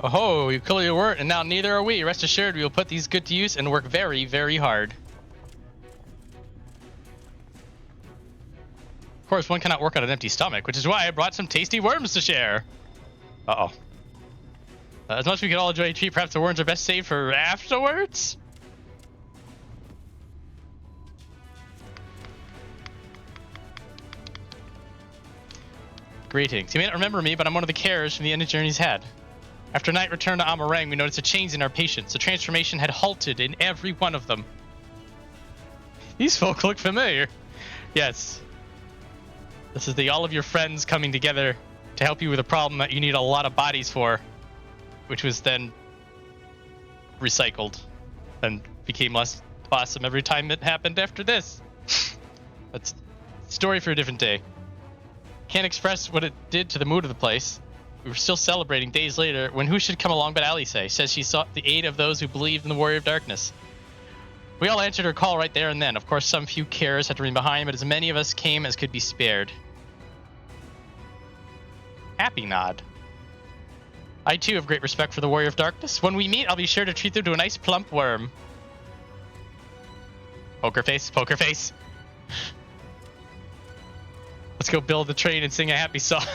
Oh, you clearly weren't, and now neither are we. Rest assured, we will put these good to use and work very, very hard. Of course, one cannot work on an empty stomach, which is why I brought some tasty worms to share. Uh-oh. As much as we could all enjoy a treat, perhaps the worms are best saved for afterwards? Greetings. You may not remember me, but I'm one of the carers from the end of Journey's Head. After night return to Amarang, we noticed a change in our patients. The transformation had halted in every one of them. These folk look familiar. Yes. This is all of your friends coming together to help you with a problem that you need a lot of bodies for, which was then recycled and became less awesome every time it happened after this. That's a story for a different day. Can't express what it did to the mood of the place. We were still celebrating days later when who should come along but LXII says she sought the aid of those who believed in the Warrior of Darkness. We all answered her call right there and then. Of course, some few carers had to remain behind, but as many of us came as could be spared. Happy nod. I too have great respect for the Warrior of Darkness. When we meet, I'll be sure to treat them to a nice plump worm. Poker face, poker face. Let's go build the train and sing a happy song.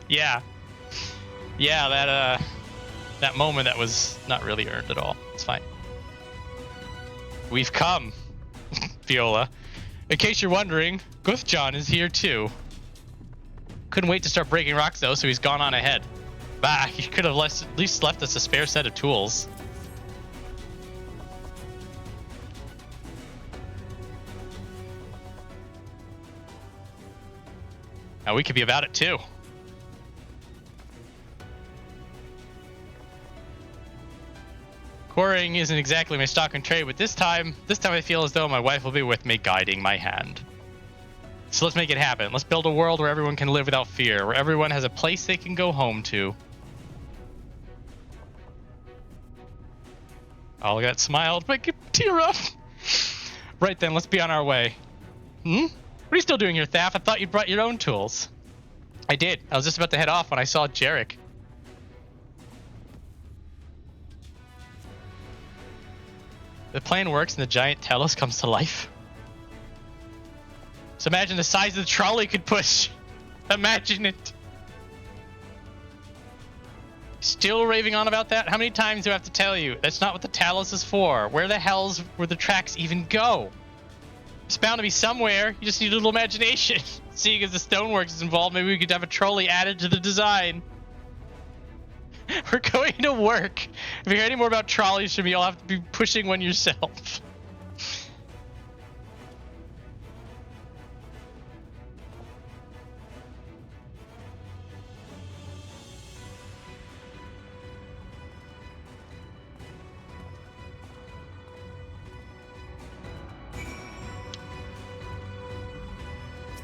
Yeah. Yeah, that moment that was not really earned at all. It's fine. We've come, Viola. In case you're wondering, Guthjohn is here too. Couldn't wait to start breaking rocks though, so he's gone on ahead. Bah, he could have at least left us a spare set of tools. Now we could be about it too. Quarrying isn't exactly my stock and trade, but this time I feel as though my wife will be with me, guiding my hand. So let's make it happen. Let's build a world where everyone can live without fear, where everyone has a place they can go home to. Oh, that smiled, make a tear up. Right then, let's be on our way. What are you still doing here, Thaf? I thought you brought your own tools. I did. I was just about to head off when I saw Jarek. The plan works and the giant Talos comes to life. So imagine the size of the trolley could push. Imagine it. Still raving on about that? How many times do I have to tell you? That's not what the Talos is for. Where the hell's where the tracks even go? It's bound to be somewhere. You just need a little imagination. Seeing as the stoneworks is involved, maybe we could have a trolley added to the design. We're going to work. If you hear any more about trolleys from me, you'll have to be pushing one yourself.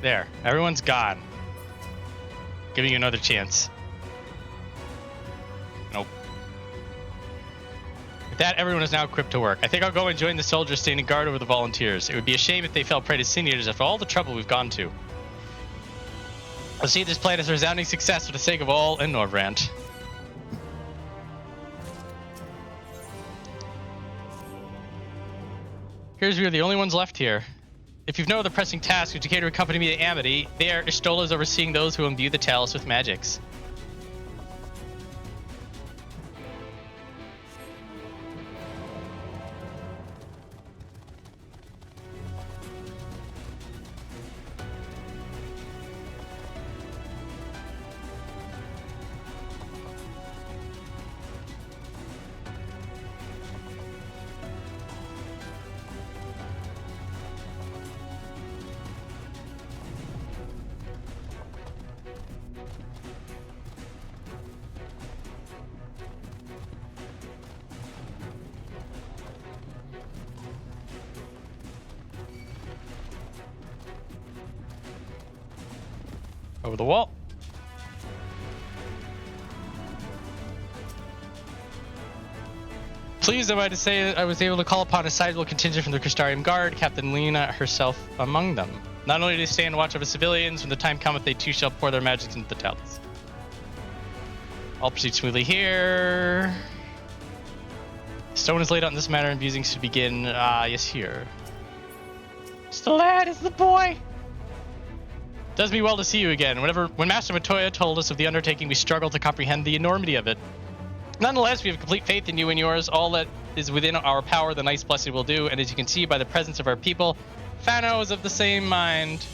There, everyone's gone. Giving you another chance. Nope. With that, everyone is now equipped to work. I think I'll go and join the soldiers standing guard over the volunteers. It would be a shame if they fell prey to sin eaters after all the trouble we've gone to. I'll see this plan as a resounding success for the sake of all in Norvrant. Here's we are the only ones left here. If you've no other pressing tasks, would you care to accompany me to Amity? There, Ishtola is overseeing those who imbue the Talos with magics. Over the wall. Pleased am I to say that I was able to call upon a sizable contingent from the Crystarium Guard, Captain Lena herself among them. Not only do they stand watch over civilians, when the time cometh they too shall pour their magics into the Talos. All proceed smoothly here. Stone is laid out in this manner and musings should begin. Yes, here. It's the lad, it's the boy! Does me well to see you again. When Master Matoya told us of the undertaking, we struggled to comprehend the enormity of it. Nonetheless, we have complete faith in you and yours. All that is within our power, the nice blessing will do. And as you can see by the presence of our people, Fano is of the same mind.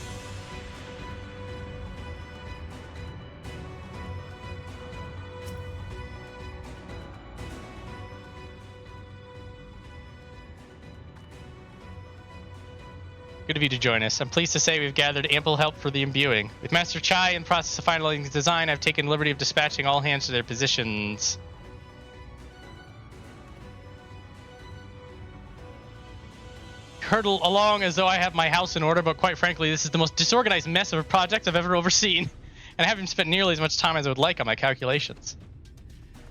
Good of you to join us. I'm pleased to say we've gathered ample help for the imbuing. With Master Chai in process of finalizing his design, I've taken the liberty of dispatching all hands to their positions. Hurtle along as though I have my house in order, but quite frankly, this is the most disorganized mess of a project I've ever overseen, and I haven't spent nearly as much time as I would like on my calculations.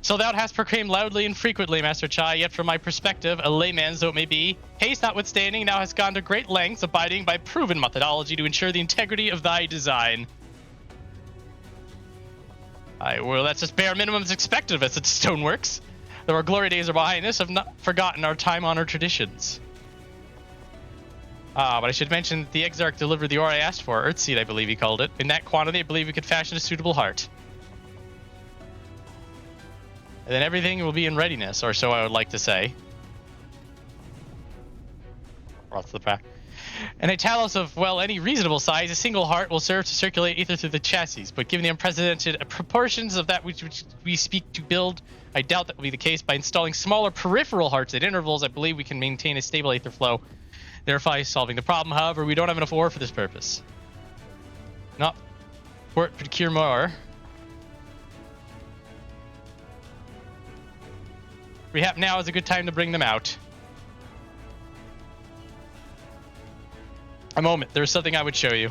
So thou hast proclaimed loudly and frequently, Master Chai, yet from my perspective, a layman though it may be, haste notwithstanding, thou hast gone to great lengths, abiding by proven methodology to ensure the integrity of thy design. Well, that's just bare minimum as expected of us at Stoneworks. Though our glory days are behind us, have not forgotten our time-honored traditions. But I should mention that the Exarch delivered the ore I asked for, Earthseed I believe he called it. In that quantity, I believe we could fashion a suitable heart. And then everything will be in readiness, or so I would like to say. Brought to the pack. And a Talos of, well, any reasonable size, a single heart will serve to circulate ether through the chassis. But given the unprecedented proportions of that which we speak to build, I doubt that will be the case. By installing smaller peripheral hearts at intervals, I believe we can maintain a stable ether flow, thereby solving the problem. However, we don't have enough ore for this purpose. Not Port procure more. Perhaps now is a good time to bring them out. A moment, there's something I would show you.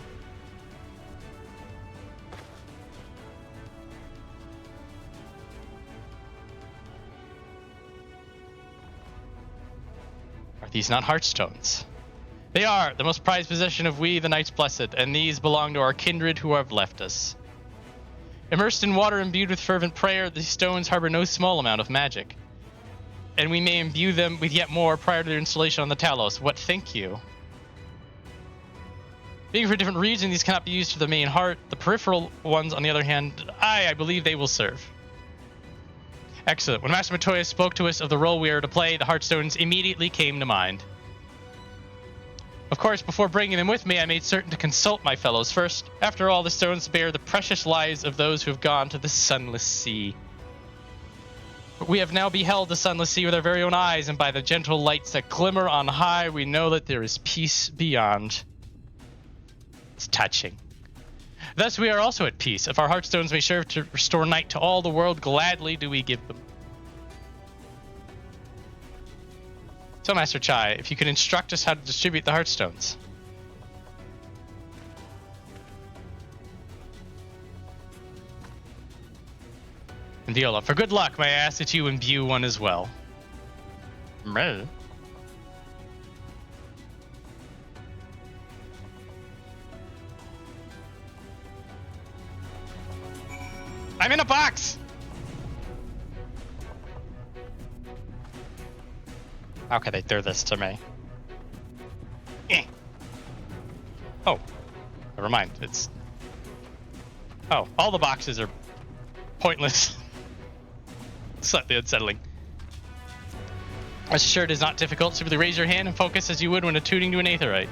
Are these not heartstones? They are, the most prized possession of we, the Knights Blessed, and these belong to our kindred who have left us. Immersed in water imbued with fervent prayer, these stones harbor no small amount of magic. And we may imbue them with yet more prior to their installation on the Talos. What think you? Being for a different reason, these cannot be used for the main heart. The peripheral ones, on the other hand, I believe they will serve. Excellent. When Master Matoya spoke to us of the role we are to play, the Heartstones immediately came to mind. Of course, before bringing them with me, I made certain to consult my fellows first. After all, the stones bear the precious lives of those who have gone to the Sunless Sea. We have now beheld the Sunless Sea with our very own eyes, and by the gentle lights that glimmer on high, we know that there is peace beyond. It's touching. Thus we are also at peace. If our heartstones may serve to restore night to all the world, gladly do we give them. So, Master Chai, if you could instruct us how to distribute the heartstones. And Viola, for good luck, may I ask that you imbue one as well. Meh. I'm in a box! How could they do this to me? Eh. Oh. Never mind. It's... Oh, all the boxes are pointless. Slightly unsettling. Rest assured it is not difficult. Simply raise your hand and focus as you would when attuning to an aetherite.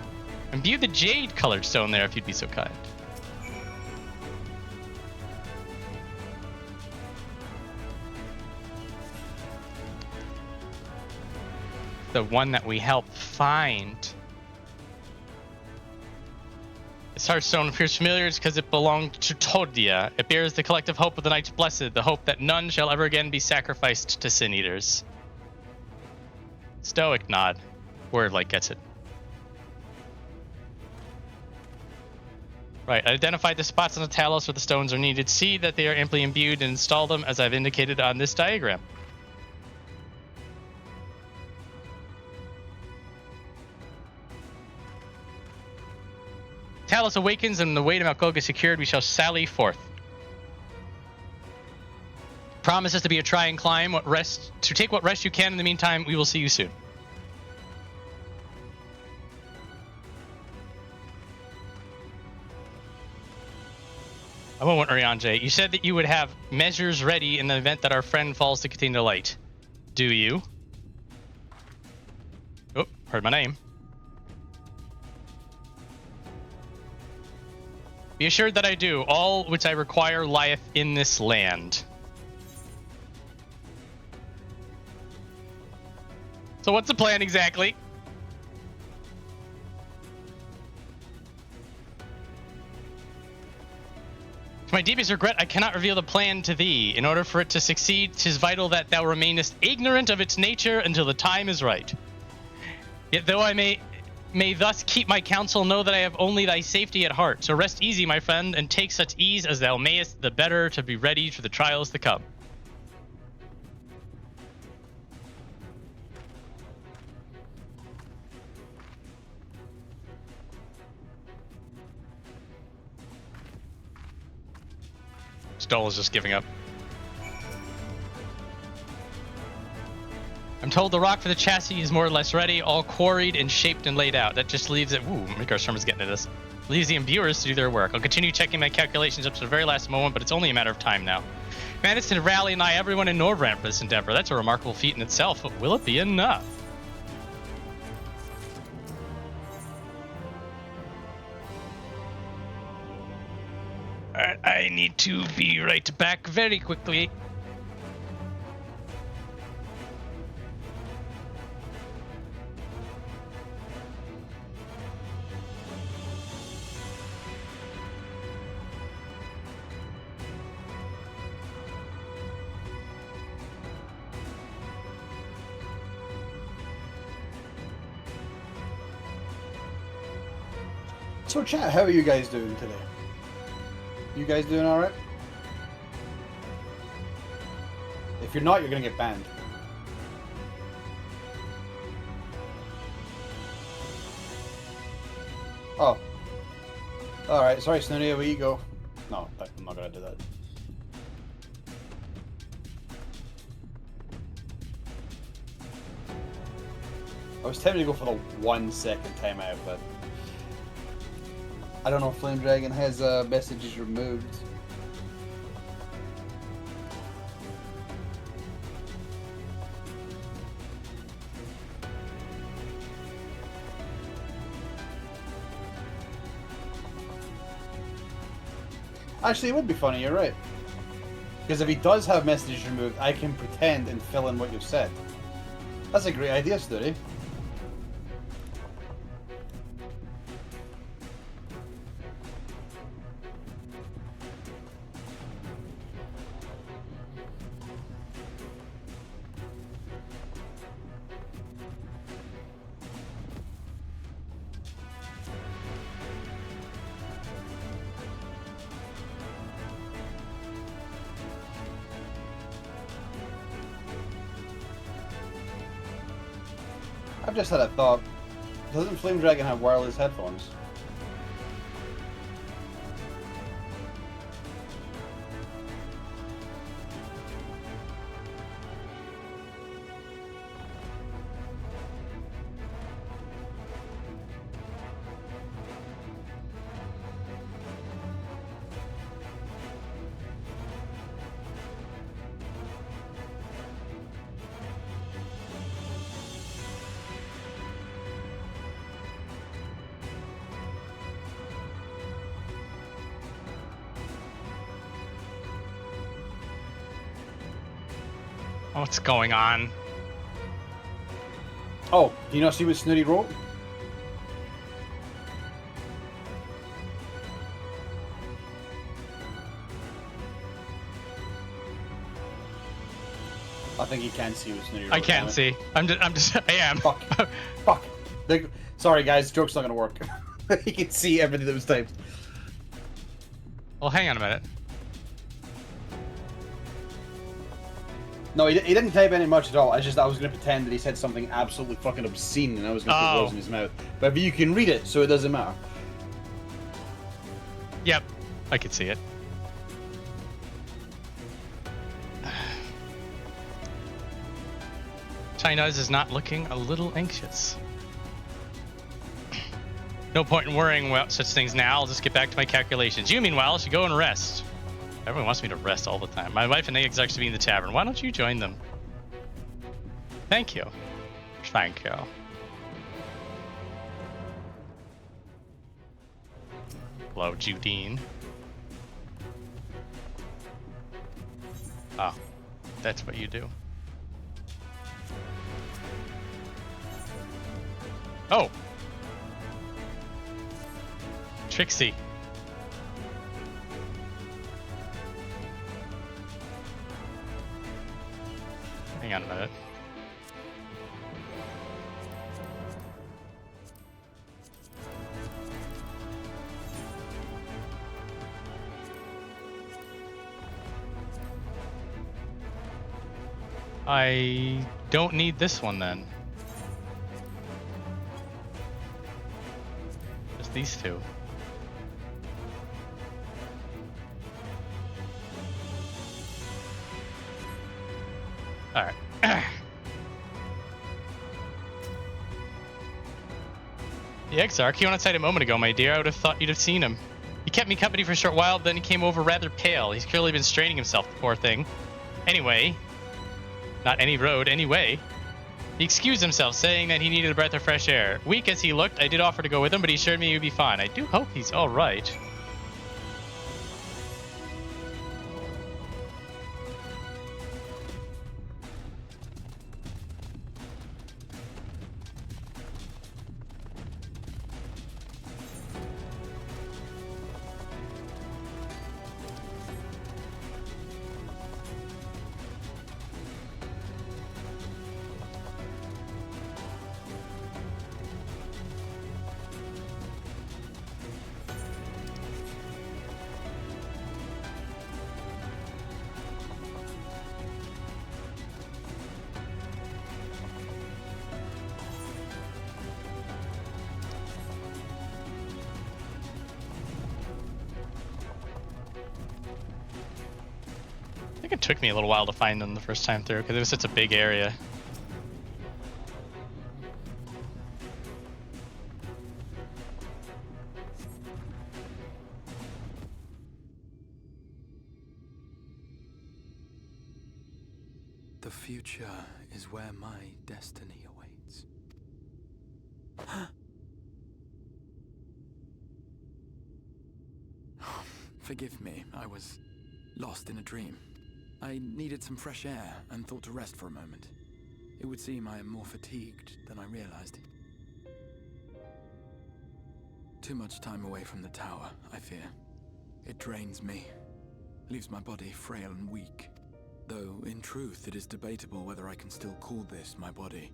Imbue the jade-colored stone there if you'd be so kind. The one that we helped find. This heartstone appears familiar because it belonged to Todia. It bears the collective hope of the Knights Blessed, the hope that none shall ever again be sacrificed to sin eaters. Stoic nod. Word like gets it. Right, identify the spots on the Talos where the stones are needed. See that they are amply imbued and install them as I've indicated on this diagram. Talos awakens and the way to Mount Gulg is secured. We shall sally forth. Promises to be a trying climb. To take what rest you can. In the meantime, we will see you soon. A moment, Orianjay. You said that you would have measures ready in the event that our friend falls to contain the light. Do you? Oh, heard my name. Be assured that I do. All which I require lieth in this land. So what's the plan exactly? To my deepest regret, I cannot reveal the plan to thee. In order for it to succeed, 'tis vital that thou remainest ignorant of its nature until the time is right. Yet though I may thus keep my counsel, know that I have only thy safety at heart. So rest easy, my friend, and take such ease as thou mayest, the better to be ready for the trials to come. Stoll is just giving up. I'm told the rock for the chassis is more or less ready, all quarried and shaped and laid out. That just leaves it... Ooh, Midgard is getting at this. Leaves the imbuers to do their work. I'll continue checking my calculations up to the very last moment, but it's only a matter of time now. Managed to rally nigh everyone in Nordbrand for this endeavor. That's a remarkable feat in itself, but will it be enough? I need to be right back very quickly. So chat, how are you guys doing today? You guys doing alright? If you're not, you're gonna get banned. Oh. Alright, sorry Snooty, where you go? No, I'm not gonna do that. I was tempted to go for the 1 second timeout, but I don't know if Flame Dragon has messages removed. Actually, it would be funny, you're right. Because if he does have messages removed, I can pretend and fill in what you've said. That's a great idea, Snooty. I've just had a thought. Doesn't Flame Dragon have wireless headphones? What's going on? Oh, do you not see what Snooty wrote? I think he can see what Snooty wrote. I can't see. I am. Fuck. Fuck. Sorry guys, joke's not gonna work. He can see everything that was typed. Well, hang on a minute. No, he didn't type any much at all. I was gonna pretend that he said something absolutely fucking obscene and I was gonna put words in his mouth. But you can read it, so it doesn't matter. Yep, I could see it. Chai-Nuzz is not looking a little anxious. No point in worrying about such things now. I'll just get back to my calculations. You, meanwhile, should go and rest. Everyone wants me to rest all the time. My wife and the exarch to be in the tavern. Why don't you join them? Thank you. Thank you. Hello, Judine. Oh, that's what you do. Oh! Trixie. Hang on a minute. I don't need this one then. Just these two. Alright. The Exarch, he went outside a moment ago, my dear. I would have thought you'd have seen him. He kept me company for a short while, then he came over rather pale. He's clearly been straining himself, the poor thing. Anyway, not any road, anyway. He excused himself, saying that he needed a breath of fresh air. Weak as he looked, I did offer to go with him, but he assured me he would be fine. I do hope he's alright. think it took me a little while to find them the first time through because it was such a big area. The future is where my destiny awaits. Forgive me, I was lost in a dream. I needed some fresh air and thought to rest for a moment. It would seem I am more fatigued than I realized. Too much time away from the tower, I fear. It drains me, leaves my body frail and weak. Though, in truth, it is debatable whether I can still call this my body.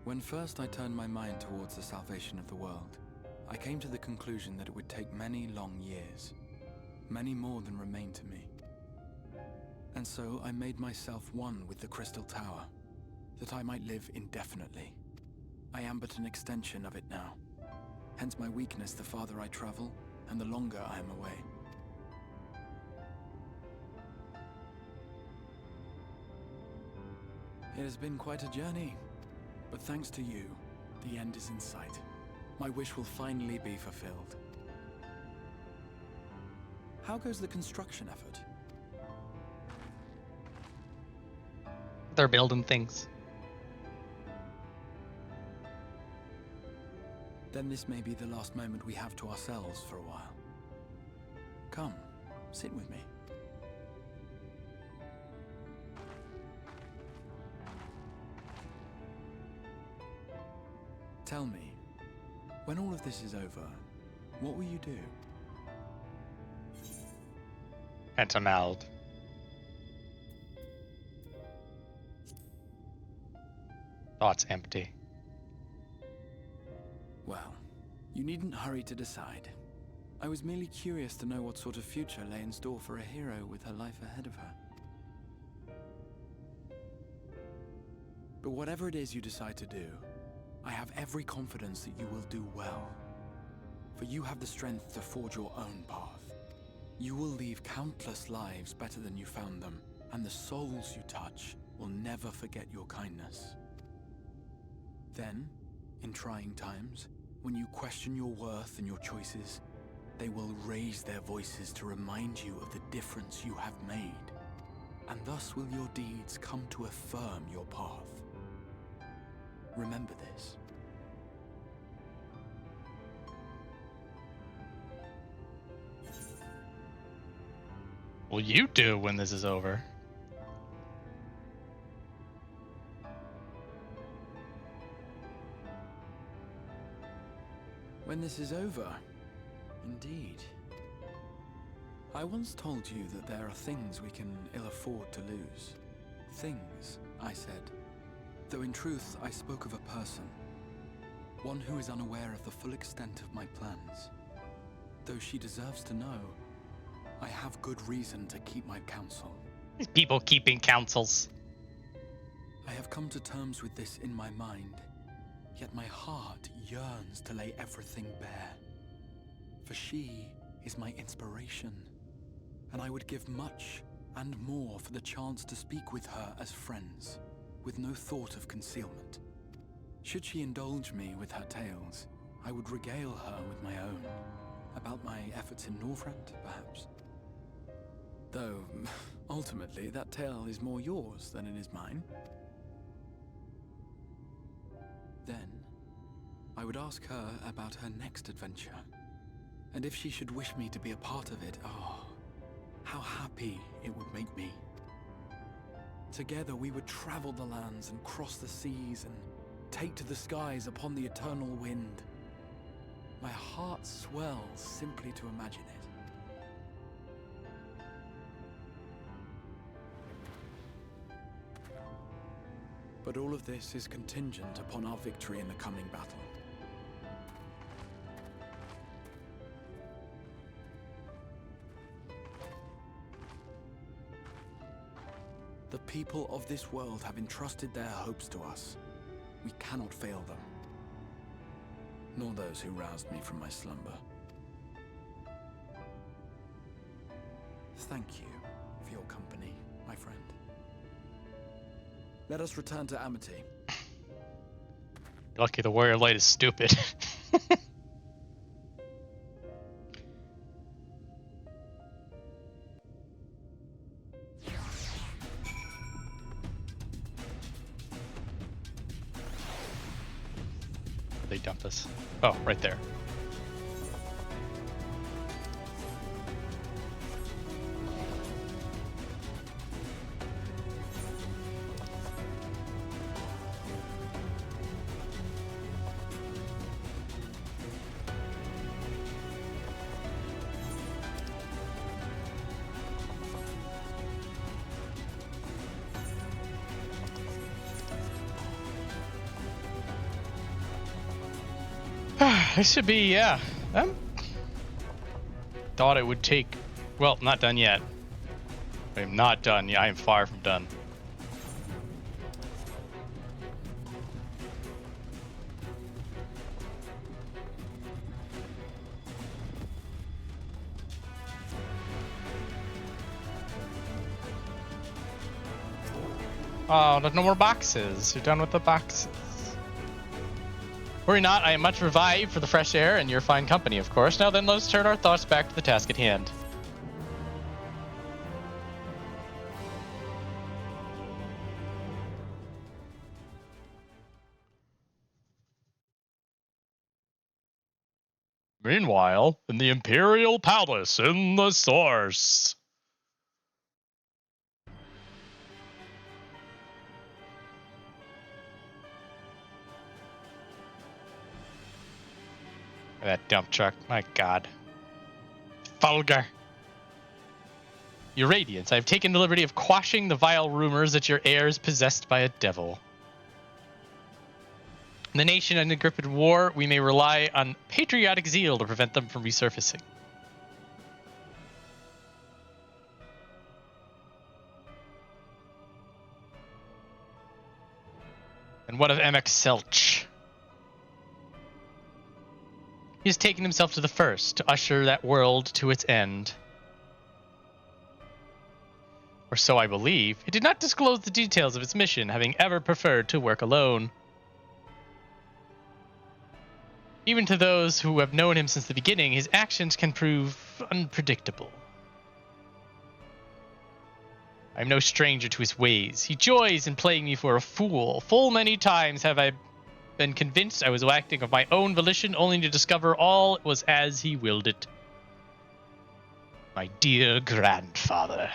When first I turned my mind towards the salvation of the world, I came to the conclusion that it would take many long years, many more than remain to me. And so I made myself one with the Crystal Tower, that I might live indefinitely. I am but an extension of it now. Hence my weakness the farther I travel, and the longer I am away. It has been quite a journey, but thanks to you, the end is in sight. My wish will finally be fulfilled. How goes the construction effort? They're building things. Then this may be the last moment we have to ourselves for a while. Come, sit with me. Tell me, when all of this is over, what will you do? Pentameld. Thoughts empty. Well, you needn't hurry to decide. I was merely curious to know what sort of future lay in store for a hero with her life ahead of her. But whatever it is you decide to do, I have every confidence that you will do well. For you have the strength to forge your own path. You will leave countless lives better than you found them, and the souls you touch will never forget your kindness. Then, in trying times, when you question your worth and your choices, they will raise their voices to remind you of the difference you have made. And thus will your deeds come to affirm your path. Remember this. What will you do when this is over? When this is over, indeed. I once told you that there are things we can ill afford to lose. Things, I said. Though in truth, I spoke of a person. One who is unaware of the full extent of my plans. Though she deserves to know, I have good reason to keep my counsel. These people keeping counsels. I have come to terms with this in my mind, yet my heart yearns to lay everything bare. For she is my inspiration, and I would give much and more for the chance to speak with her as friends, with no thought of concealment. Should she indulge me with her tales, I would regale her with my own, about my efforts in Northrend, perhaps. Though, ultimately, that tale is more yours than it is mine. Then, I would ask her about her next adventure, and if she should wish me to be a part of it, oh, how happy it would make me. Together we would travel the lands and cross the seas and take to the skies upon the eternal wind. My heart swells simply to imagine it. But all of this is contingent upon our victory in the coming battle. The people of this world have entrusted their hopes to us. We cannot fail them. nor those who roused me from my slumber. Thank you for your company, my friend. Let us return to Amity. Lucky the Warrior Light is stupid. They dump us. Oh, right there. This should be, yeah. Thought it would take... Well, not done yet. I am not done. Yeah, I am far from done. Oh, there's no more boxes. You're done with the boxes. Worry not, I am much revived for the fresh air and your fine company, of course. Now then, let us turn our thoughts back to the task at hand. Meanwhile, in the Imperial Palace in the Source. That dump truck, my god. Vulgar. Your Radiance, I have taken the liberty of quashing the vile rumors that your heir is possessed by a devil. In the nation and encrypted war, we may rely on patriotic zeal to prevent them from resurfacing. And what of FFXIV? He has taken himself to the first to usher that world to its end. Or so I believe. He did not disclose the details of its mission, having ever preferred to work alone. Even to those who have known him since the beginning, his actions can prove unpredictable. I am no stranger to his ways. He joys in playing me for a fool. Full many times have I been convinced I was acting of my own volition, only to discover all was as he willed it. My dear grandfather.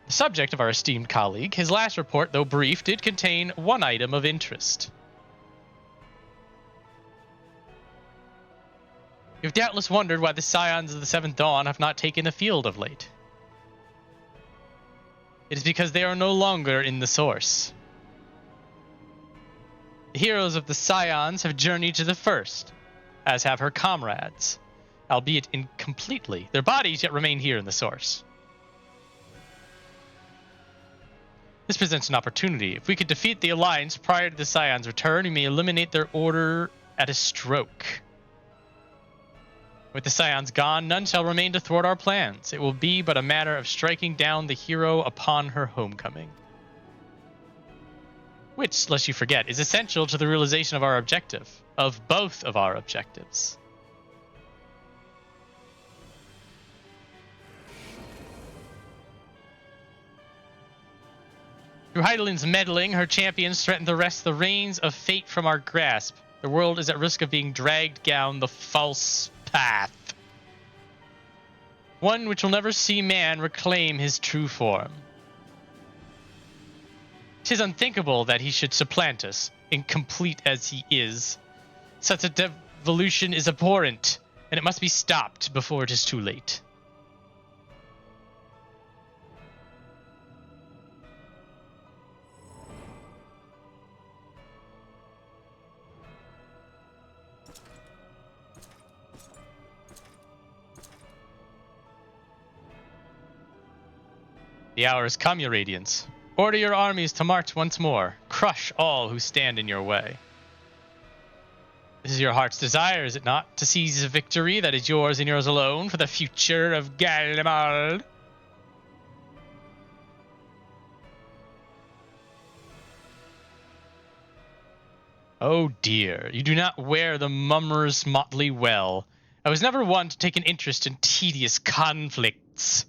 The subject of our esteemed colleague, his last report, though brief, did contain one item of interest. You've doubtless wondered why the Scions of the Seventh Dawn have not taken the field of late. It is because they are no longer in the Source. The heroes of the Scions have journeyed to the First, as have her comrades, albeit incompletely. Their bodies yet remain here in the Source. This presents an opportunity. If we could defeat the Alliance prior to the Scions' return, we may eliminate their order at a stroke. With the Scions gone, none shall remain to thwart our plans. It will be but a matter of striking down the hero upon her homecoming. Which, lest you forget, is essential to the realization of our objective. Of both of our objectives. Through Heidelin's meddling, her champions threaten to wrest the reins of fate from our grasp. The world is at risk of being dragged down the false path. One which will never see man reclaim his true form. 'Tis unthinkable that he should supplant us, incomplete as he is. Such a devolution is abhorrent, and it must be stopped before it is too late. The hour has come, your Radiance. Order your armies to march once more. Crush all who stand in your way. This is your heart's desire, is it not? To seize a victory that is yours and yours alone for the future of Gallimard. Oh dear, you do not wear the mummer's motley well. I was never one to take an interest in tedious conflicts.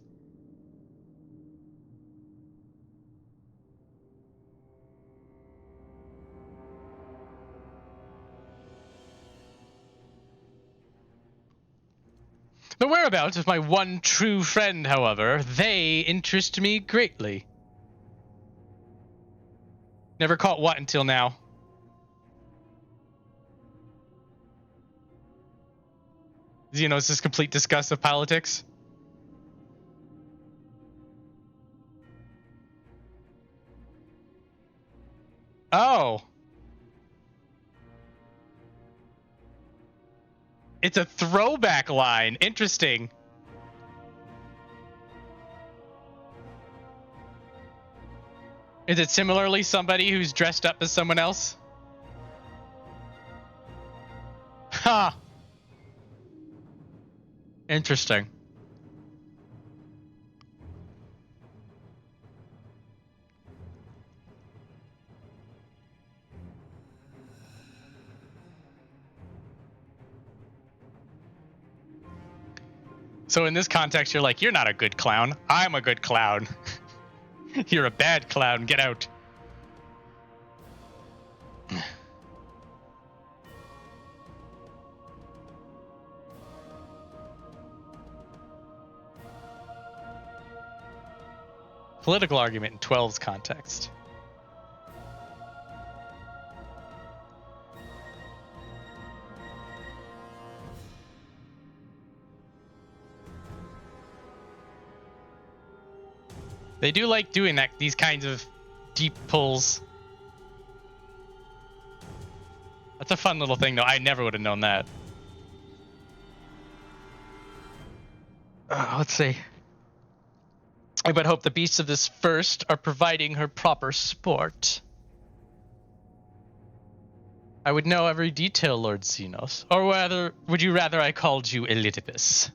The whereabouts of my one true friend, however, they interest me greatly. Never caught what until now? Zenos' complete disgust of politics. Oh. It's a throwback line. Interesting. Is it similarly somebody who's dressed up as someone else? Ha! Huh. Interesting. So in this context, you're like, you're not a good clown. I'm a good clown. You're a bad clown. Get out. Political argument in 12's context. They do like doing that, these kinds of deep pulls. That's a fun little thing, though. I never would have known that. Let's see. I but hope the beasts of this first are providing her proper sport. I would know every detail, Lord Zenos. Or rather, would you rather I called you Elidibus?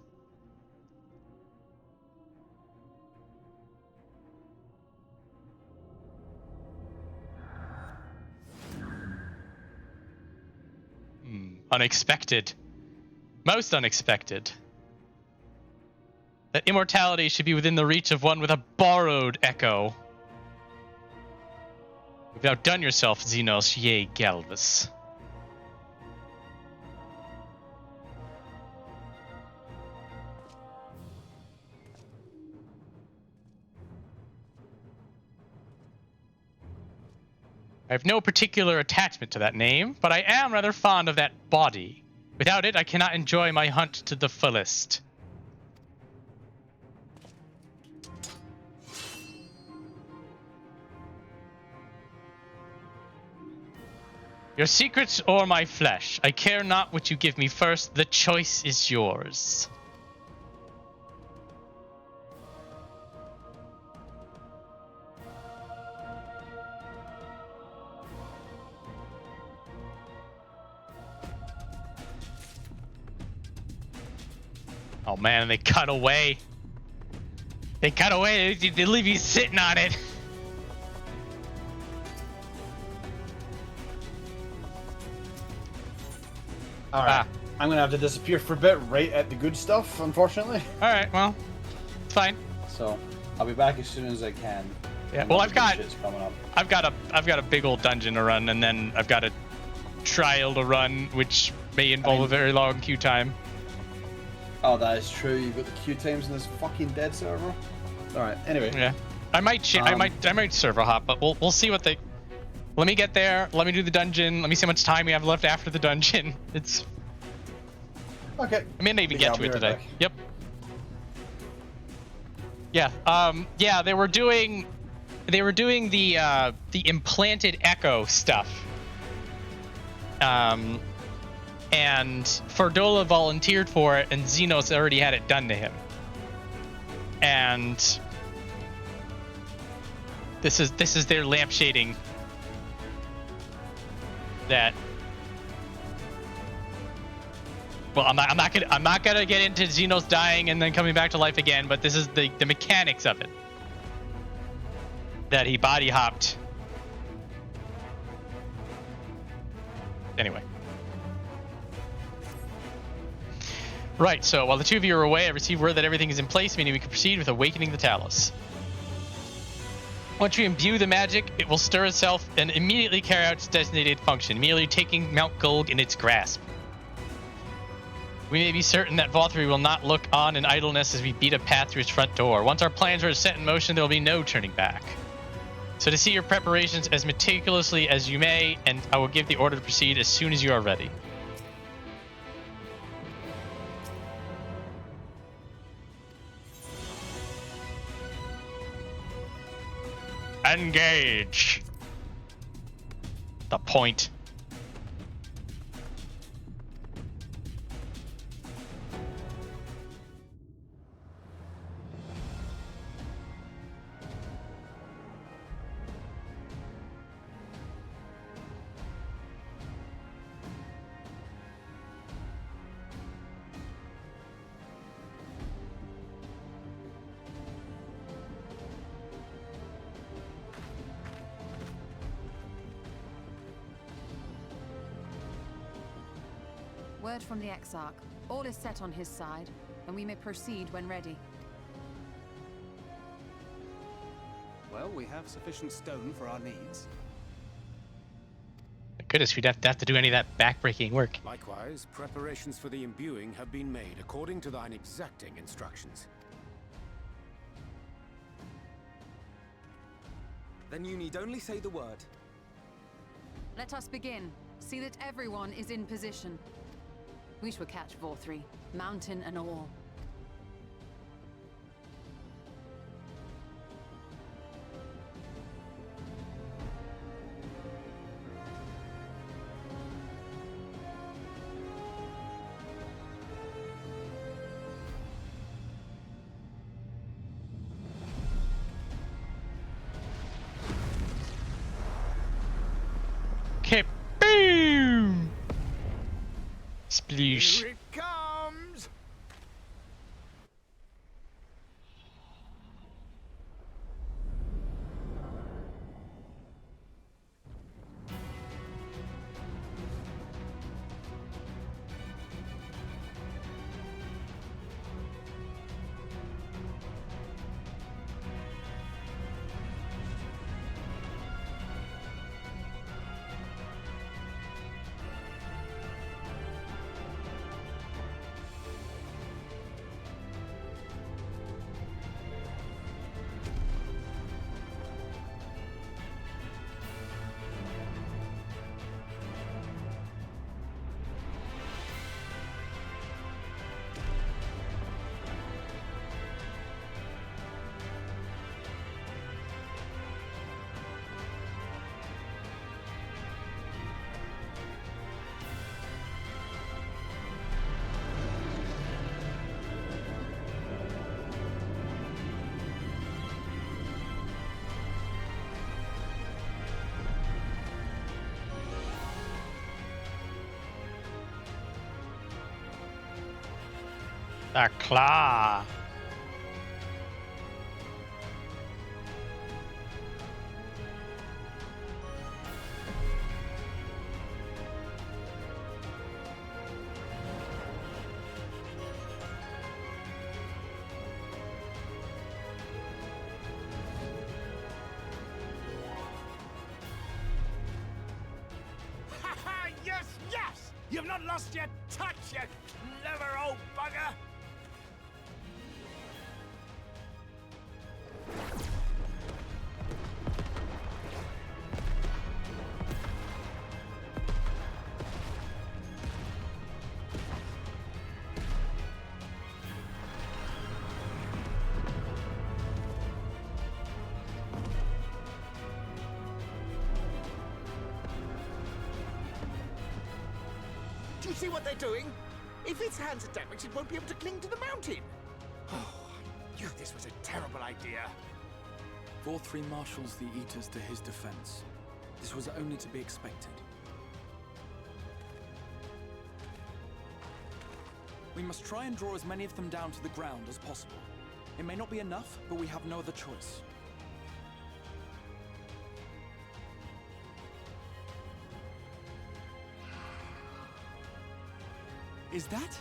Unexpected. Most unexpected. That immortality should be within the reach of one with a borrowed echo. You've outdone yourself, Zenos, yea, Galvus. I have no particular attachment to that name, but I am rather fond of that body. Without it, I cannot enjoy my hunt to the fullest. Your secrets or my flesh, I care not what you give me first, the choice is yours. Oh man, they cut away. They cut away, they leave you sitting on it. Alright, I'm gonna have to disappear for a bit right at the good stuff, unfortunately. Alright, well, it's fine. So, I'll be back as soon as I can. Yeah, well, I've got a big old dungeon to run, and then I've got a trial to run, which may involve a very long queue time. Oh, that is true. You've got the queue times in this fucking dead server. All right. Anyway. Yeah. I might server hop, but we'll see what they. Let me get there. Let me do the dungeon. Let me see how much time we have left after the dungeon. It's. Okay. I may not even get to it today. Back. Yep. Yeah. Yeah. They were doing the implanted echo stuff. And Viola volunteered for it, and Zenos already had it done to him. And This is their lampshading. That. Well, I'm not gonna get into Zenos dying and then coming back to life again, but this is the mechanics of it. That he body hopped. Anyway. Right, so while the two of you are away, I received word that everything is in place, meaning we can proceed with awakening the Talos. Once you imbue the magic, it will stir itself and immediately carry out its designated function, immediately taking Mount Gulg in its grasp. We may be certain that Vothri will not look on in idleness as we beat a path through its front door. Once our plans are set in motion, there will be no turning back. So to see your preparations as meticulously as you may, and I will give the order to proceed as soon as you are ready. Engage! The point. Word from the Exarch. All is set on his side, and we may proceed when ready. Well, we have sufficient stone for our needs. Goodness, we'd have to do any of that backbreaking work. Likewise, preparations for the imbuing have been made according to thine exacting instructions. Then you need only say the word. Let us begin. See that everyone is in position. We shall catch Vothri, mountain and all. Okay, boom! Sploosh. Here it comes! The claw. Yes, yes! You've not lost your touch, you clever old bugger! Do you see what they're doing? If its hands are damaged, it won't be able to cling to the mountain. Oh, I knew this was a terrible idea. 4-3 marshals the Eaters to his defense. This was only to be expected. We must try and draw as many of them down to the ground as possible. It may not be enough, but we have no other choice. Is that?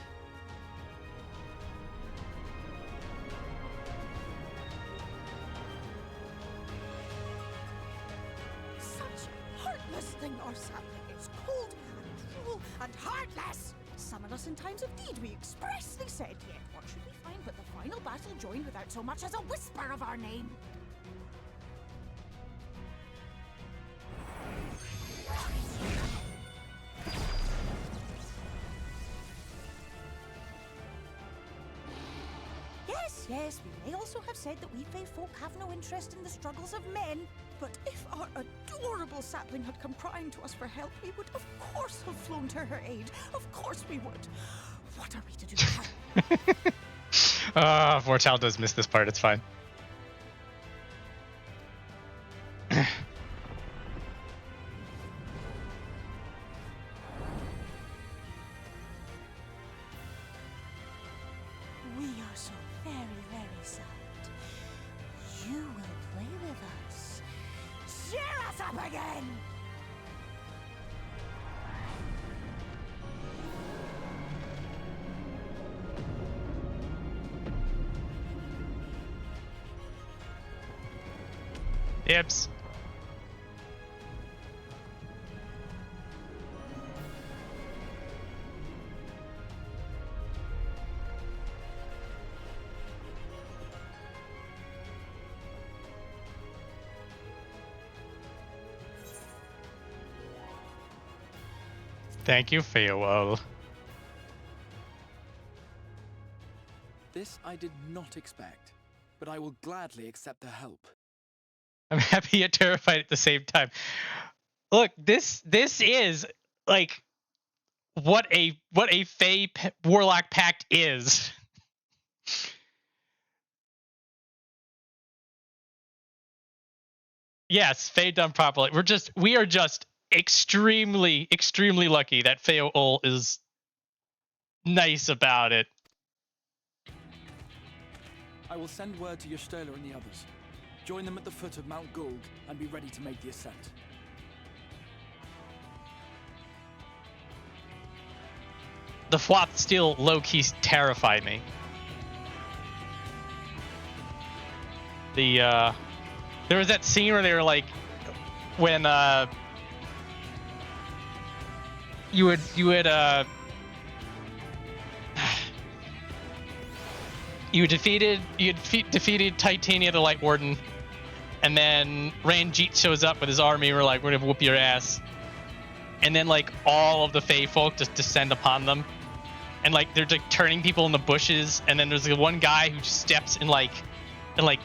Such heartless thing our sapling is, cold and cruel and heartless! Summon us in times of need, we expressly said, yet what should we find but the final battle joined without so much as a whisper of our name? Yes, we may also have said that we Fey folk have no interest in the struggles of men, but if our adorable sapling had come crying to us for help, we would of course have flown to her aid. Of course we would. What are we to do now? Vortal does miss this part, it's fine. We are so very, very sad. You will play with us. Cheer us up again! Yips. Thank you, Viola. This I did not expect, but I will gladly accept the help. I'm happy yet terrified at the same time. Look, this is like what a Fey Warlock pact is. Yes, Fey done properly. We are just extremely lucky that Viola is nice about it. I will send word to Y'shtola and the others. Join them at the foot of Mount Gulg and be ready to make the ascent. The Floth still low-key terrified me. There was that scene where they were like, when you had defeated Titania the Light Warden, and then Ranjit shows up with his army. We're like, we're gonna whoop your ass, and then like all of the Fey folk just descend upon them, and like they're like turning people in the bushes, and then there's the one guy who just steps in like a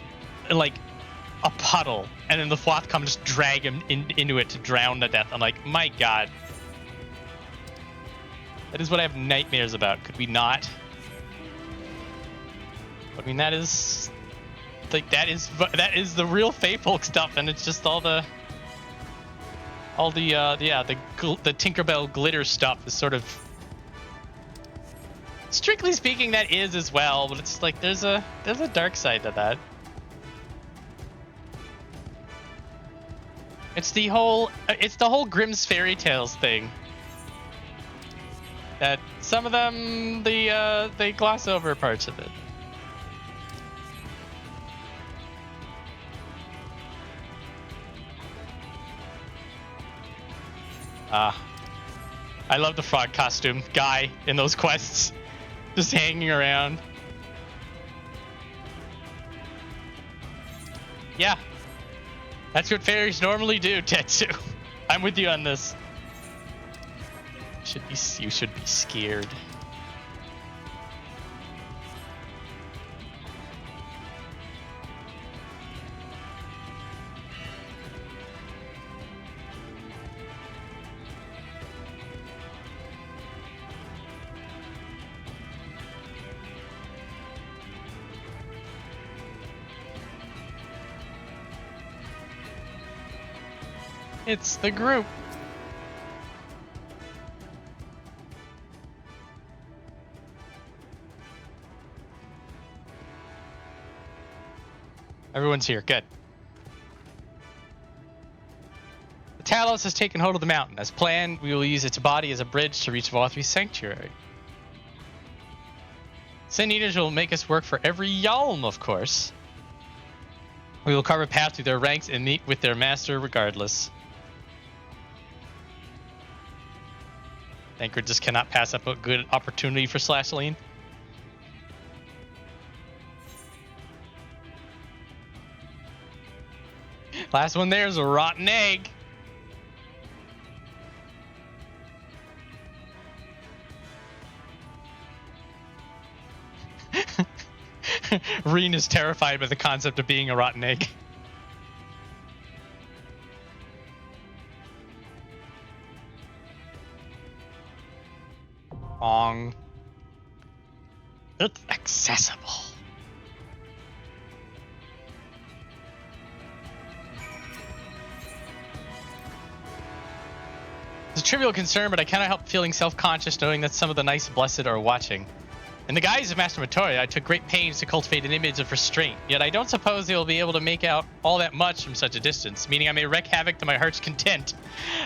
puddle, and then the Floth come just drag him into it to drown to death. I'm like, my god, that is what I have nightmares about. Could we not? I mean, that is the real Fey folk stuff, and it's just all the Tinkerbell glitter stuff is sort of, strictly speaking, that is as well, but it's like there's a dark side to that. It's the whole Grimm's fairy tales thing. That some of them they gloss over parts of it. I love the frog costume guy in those quests, just hanging around. Yeah, that's what fairies normally do, Tetsu. I'm with you on this. You should be scared. It's the group. Everyone's here. Good. The Talos has taken hold of the mountain. As planned, we will use its body as a bridge to reach VFXIII's sanctuary. Sin Eaters will make us work for every Yalm, of course. We will carve a path through their ranks and meet with their master regardless. Thancred just cannot pass up a good opportunity for Slashleen. Last one there is a rotten egg. Reen is terrified by the concept of being a rotten egg. Ong. It's accessible. It's a trivial concern, but I cannot help feeling self-conscious knowing that some of the nice blessed are watching. In the guise of Master Matoria, I took great pains to cultivate an image of restraint, yet I don't suppose they will be able to make out all that much from such a distance, meaning I may wreak havoc to my heart's content.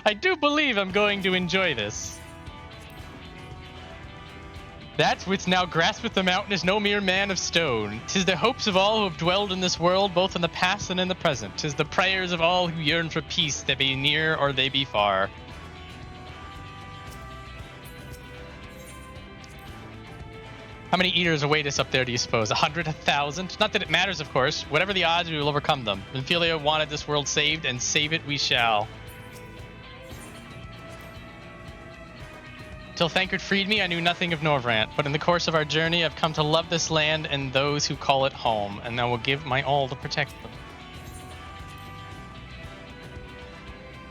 I do believe I'm going to enjoy this. That which now graspeth the mountain is no mere man of stone. 'Tis the hopes of all who have dwelled in this world, both in the past and in the present. 'Tis the prayers of all who yearn for peace, they be near or they be far. How many eaters await us up there, do you suppose? 100? 1,000? Not that it matters, of course. Whatever the odds, we will overcome them. Ophelia wanted this world saved, and save it we shall. Till Thancred freed me, I knew nothing of Norvrant, but in the course of our journey, I've come to love this land and those who call it home, and I will give my all to protect them.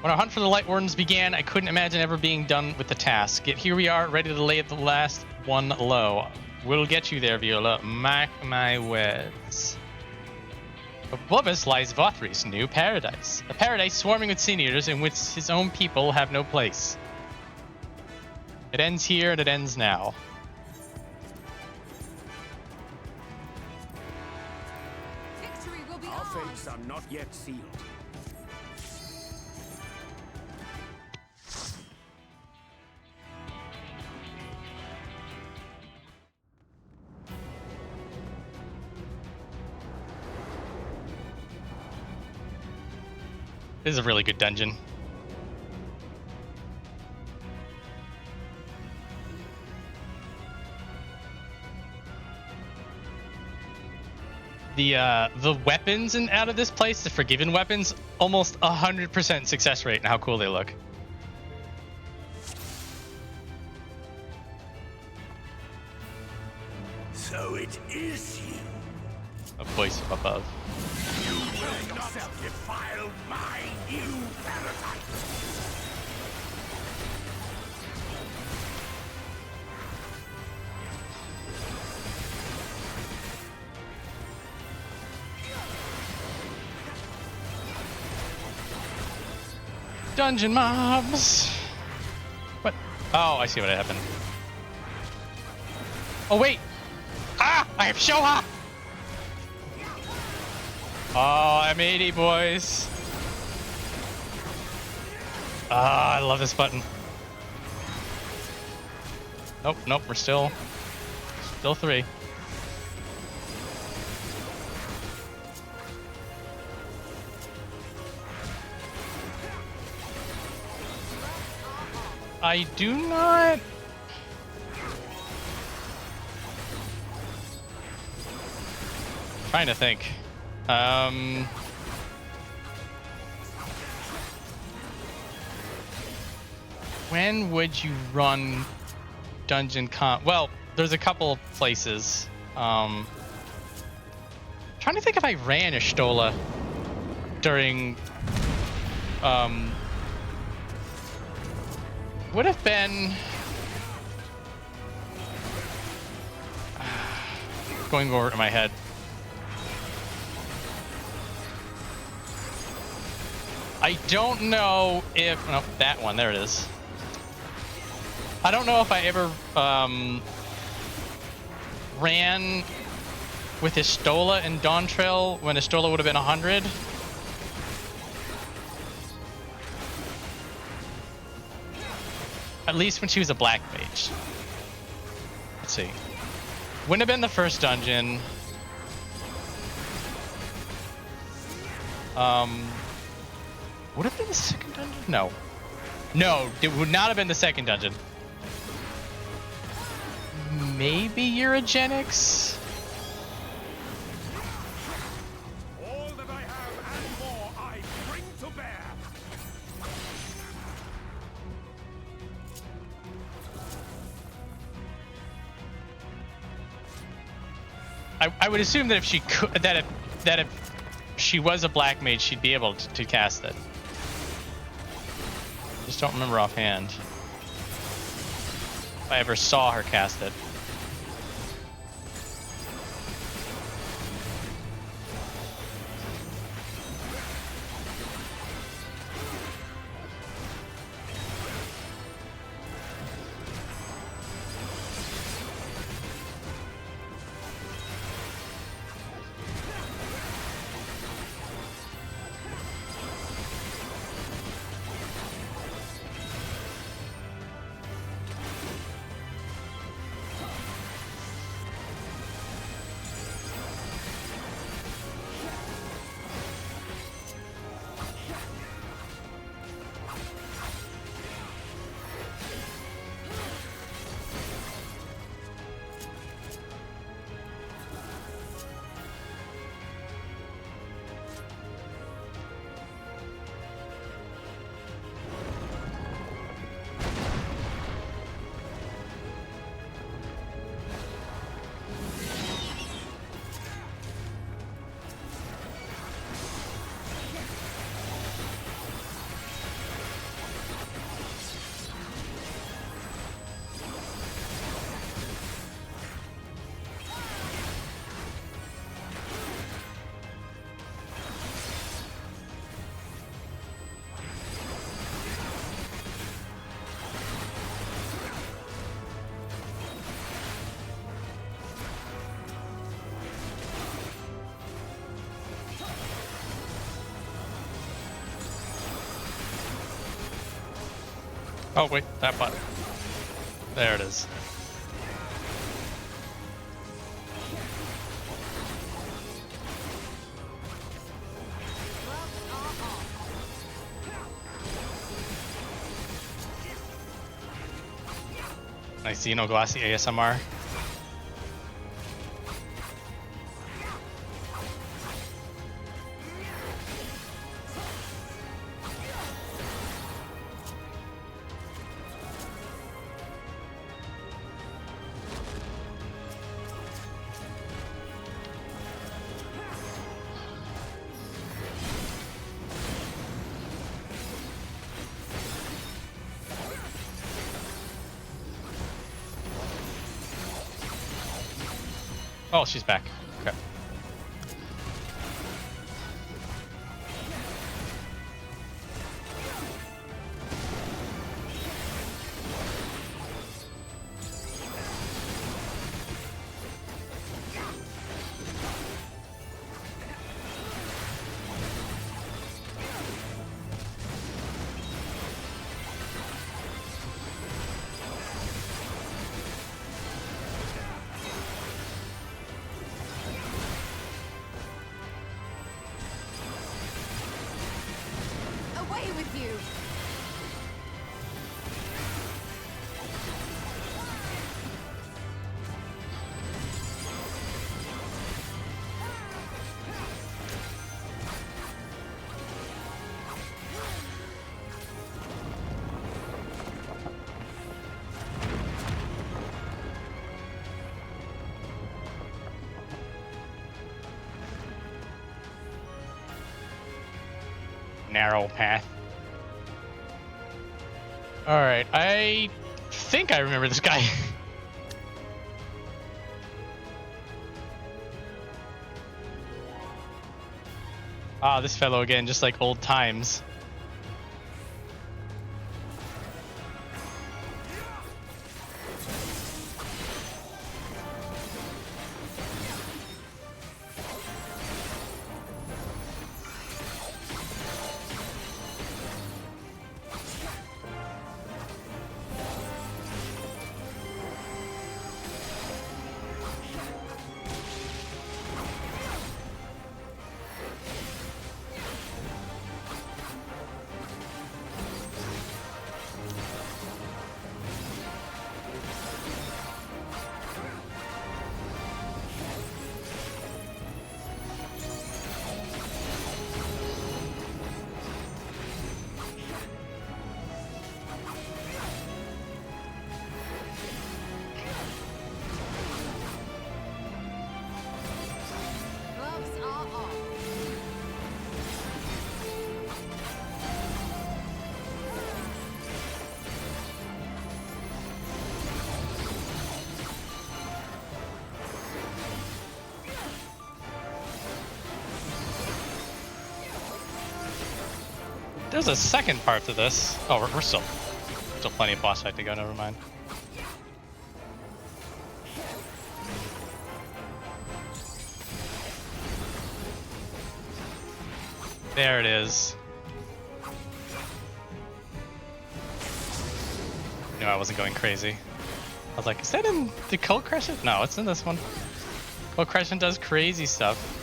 When our hunt for the Lightworms began, I couldn't imagine ever being done with the task. Yet here we are, ready to lay the last one low. We'll get you there, Viola. Mark my words. Above us lies VFXIII's new paradise. A paradise swarming with sin eaters in which his own people have no place. It ends here and it ends now. Victory will be Our ours. fates are not yet sealed. This is a really good dungeon. The weapons and out of this place, the Forgiven weapons, almost 100% success rate and how cool they look. So it is you. A voice up above. You will not defile my new paradise. Dungeon mobs. What? Oh, I see what happened. Oh wait. Ah! I have Shoha! Oh, I'm 80, boys. Ah, I love this button. Nope, nope, we're still 3. I do not... Trying to think. When would you run dungeon comp? Well, there's a couple of places. Trying to think if I ran Ishtola during would have been going over in my head. I don't know if... No, that one. There it is. I don't know if I ever ran with Istola and Dawn Trail when Istola would have been 100. At least when she was a black mage. Let's see. Wouldn't have been the first dungeon. Would have been the second dungeon? No. No, it would not have been the second dungeon. Maybe Eurogenics? All that I have and more I bring to bear. I would assume that if she could, that if she was a black mage, she'd be able to cast it. Just don't remember offhand if I ever saw her cast it. Oh wait, that button. There it is. Nice Xenoglassy ASMR. Oh, she's back. Okay. Away with you! Narrow path. Alright, I think I remember this guy. Ah, this fellow again, just like old times. There's a second part to this. Oh, we're still plenty of boss fight to go. Never mind. There it is. No, I wasn't going crazy. I was like, is that in the Cold Crescent? No, it's in this one. Cold Crescent does crazy stuff.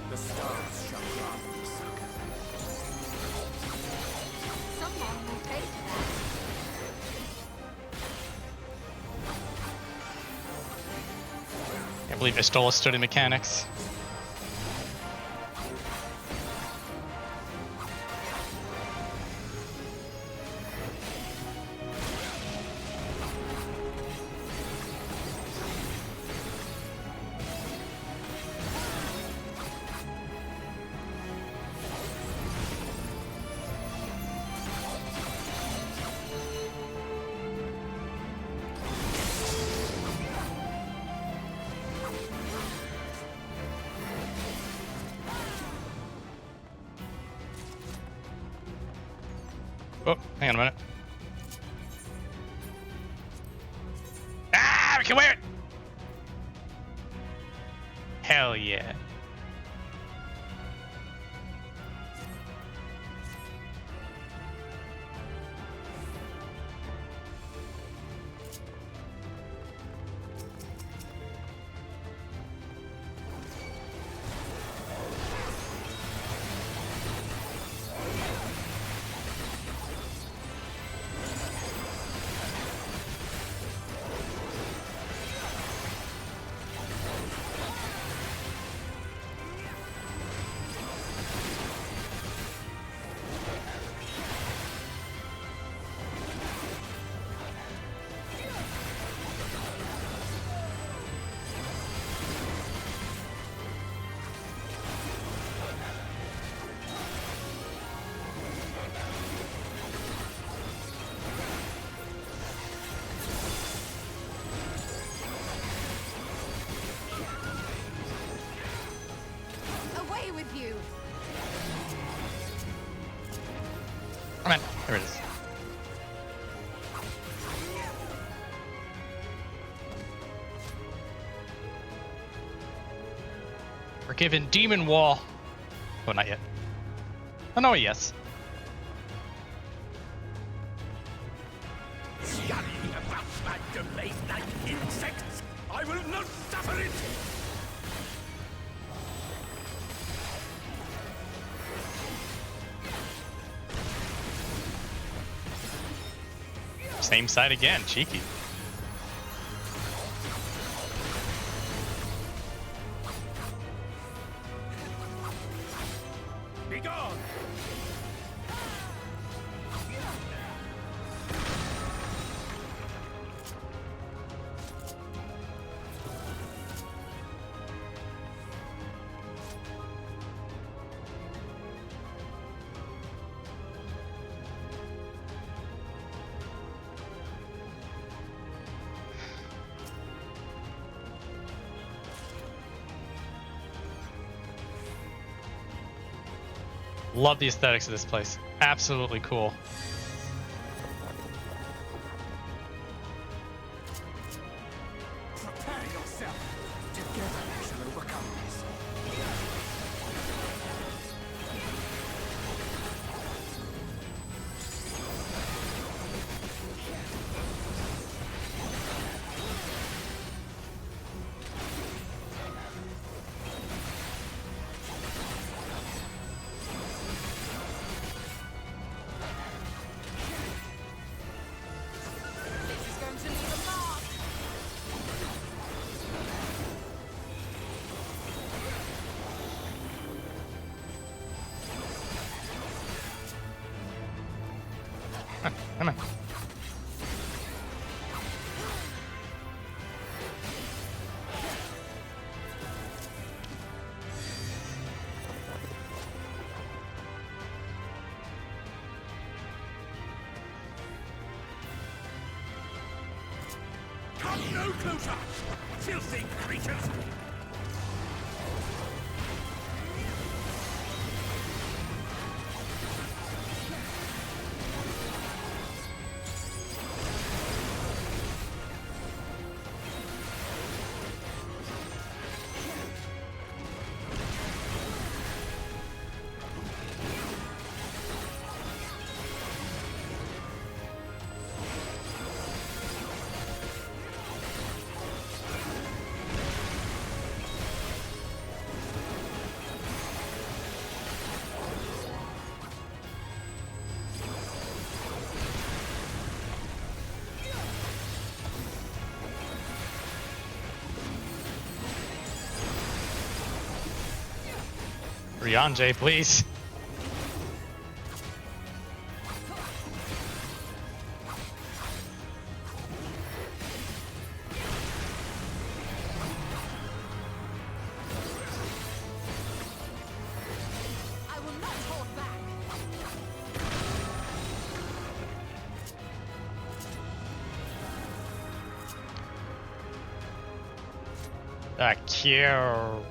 The stars shall grant me succor. Someone will pay for that. Can't believe Istola stood in mechanics. Oh, hang on a minute. Ah, we can wear it! Hell yeah. Away with you! Come on, there it is. We're given Demon Wall. Oh, not yet. Oh, no, yes. Scurrying about my domain like insects! I will not suffer it! Same side again, cheeky. Be gone! Love the aesthetics of this place. Absolutely cool. Prepare yourself. Together we shall overcome this. This is going to leave a mark. Come no closer! Filthy creatures! Rianjay, please. I will not hold back. Cute.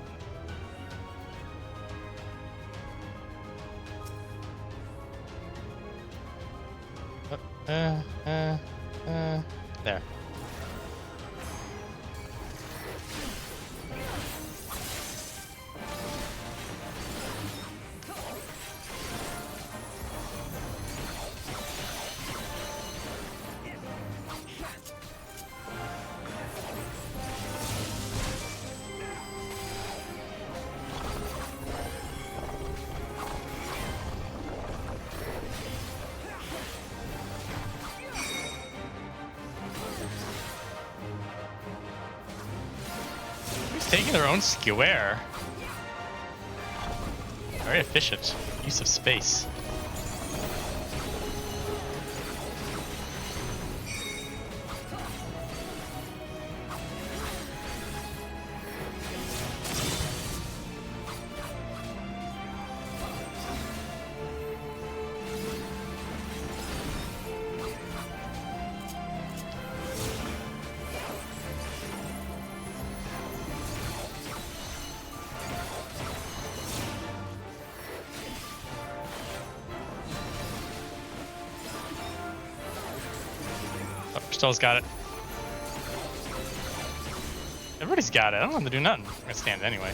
There. Taking their own square. Very efficient use of space. Crystal's got it. Everybody's got it. I don't have to do nothing. I'm gonna stand anyway.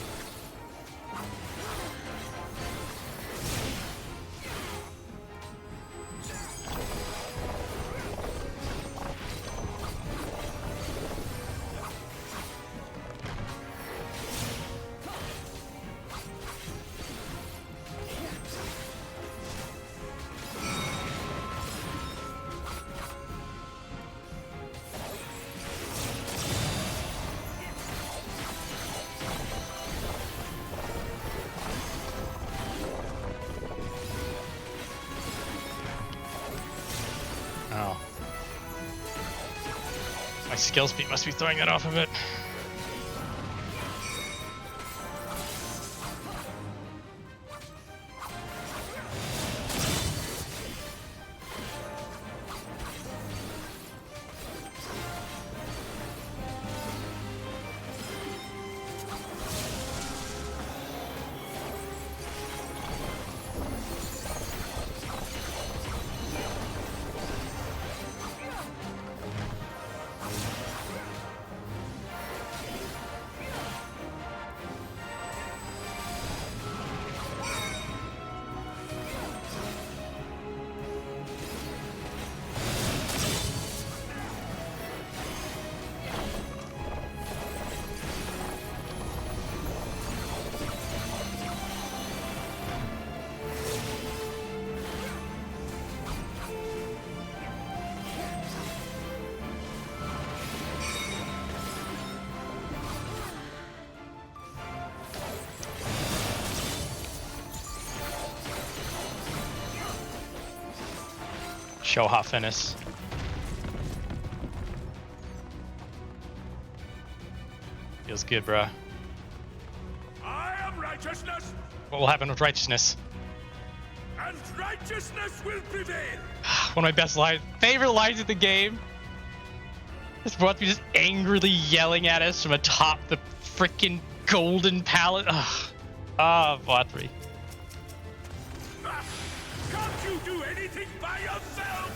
Oh. My skill speed must be throwing that off a bit. Show hot finish. Feels good, bruh. I am righteousness, What will happen with righteousness? and righteousness will prevail. One of my best lines, favorite lines of the game. This brought me just angrily yelling at us from atop the freaking golden pallet. Ugh. Ah, VFXIV. Can't you do anything by yourself?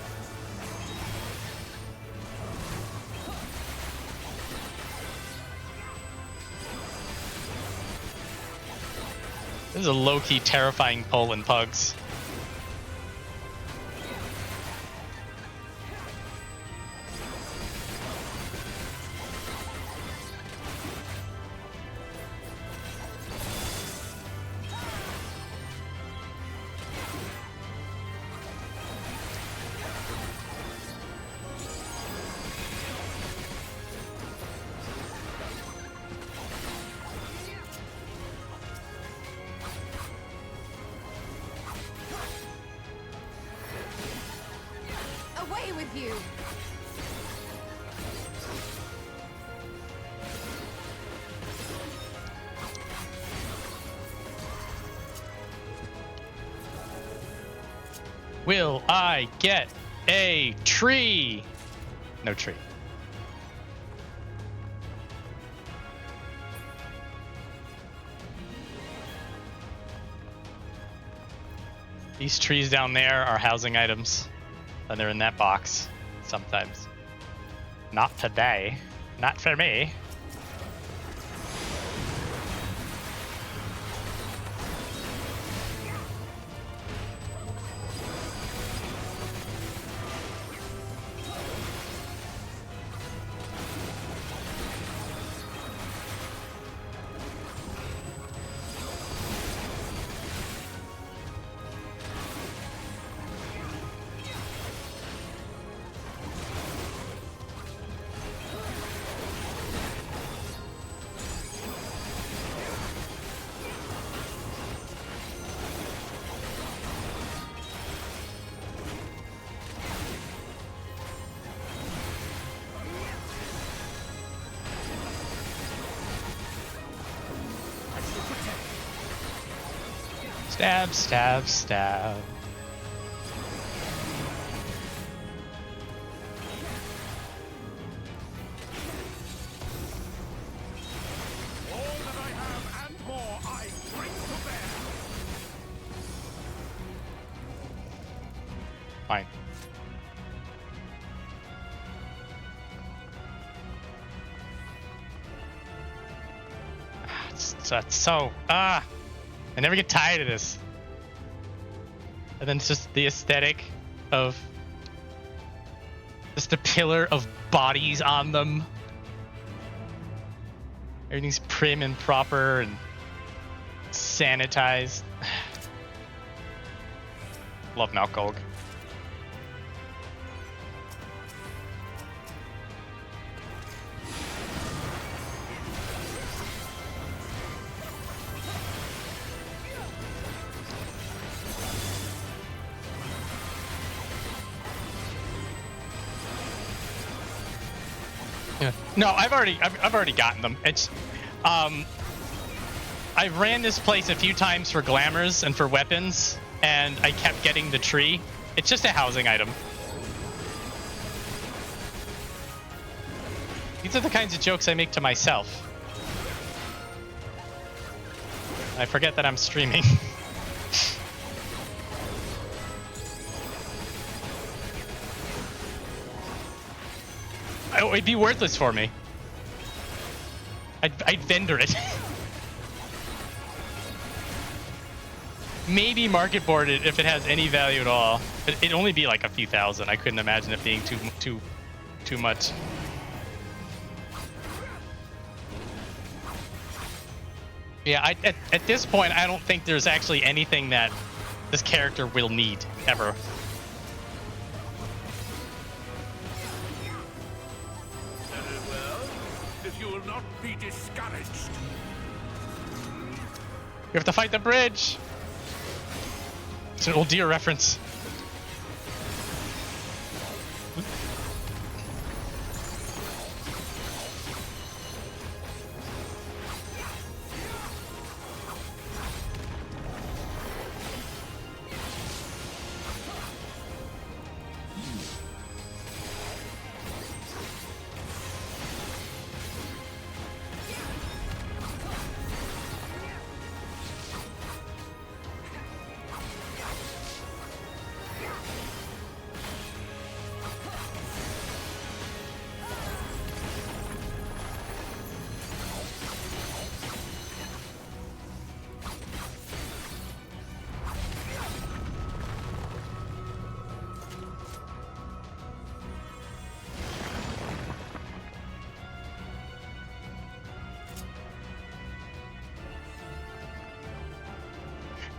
This is a low-key terrifying pull in pugs. Away with you! Will I get a tree? No tree. These trees down there are housing items. And they're in that box sometimes. Not today. Not for me. Stab, stab, stab. All that I have and more I bring to bear. Fine. It's so I never get tired of this. And then it's just the aesthetic of just a pillar of bodies on them. Everything's prim and proper and sanitized. Love Mount Gulg. Yeah. No, I've already gotten them. It's I've ran this place a few times for glamours and for weapons, and I kept getting the tree. It's just a housing item. These are the kinds of jokes I make to myself. I forget that I'm streaming. Oh, it'd be worthless for me. I'd vendor it. Maybe market board it if it has any value at all. But it'd only be like a few thousand. I couldn't imagine it being too much. Yeah, at this point, I don't think there's actually anything that this character will need ever. Very well. If you will not be discouraged. We have to fight the bridge. It's an old deer reference.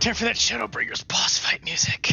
Time for that Shadowbringers boss fight music.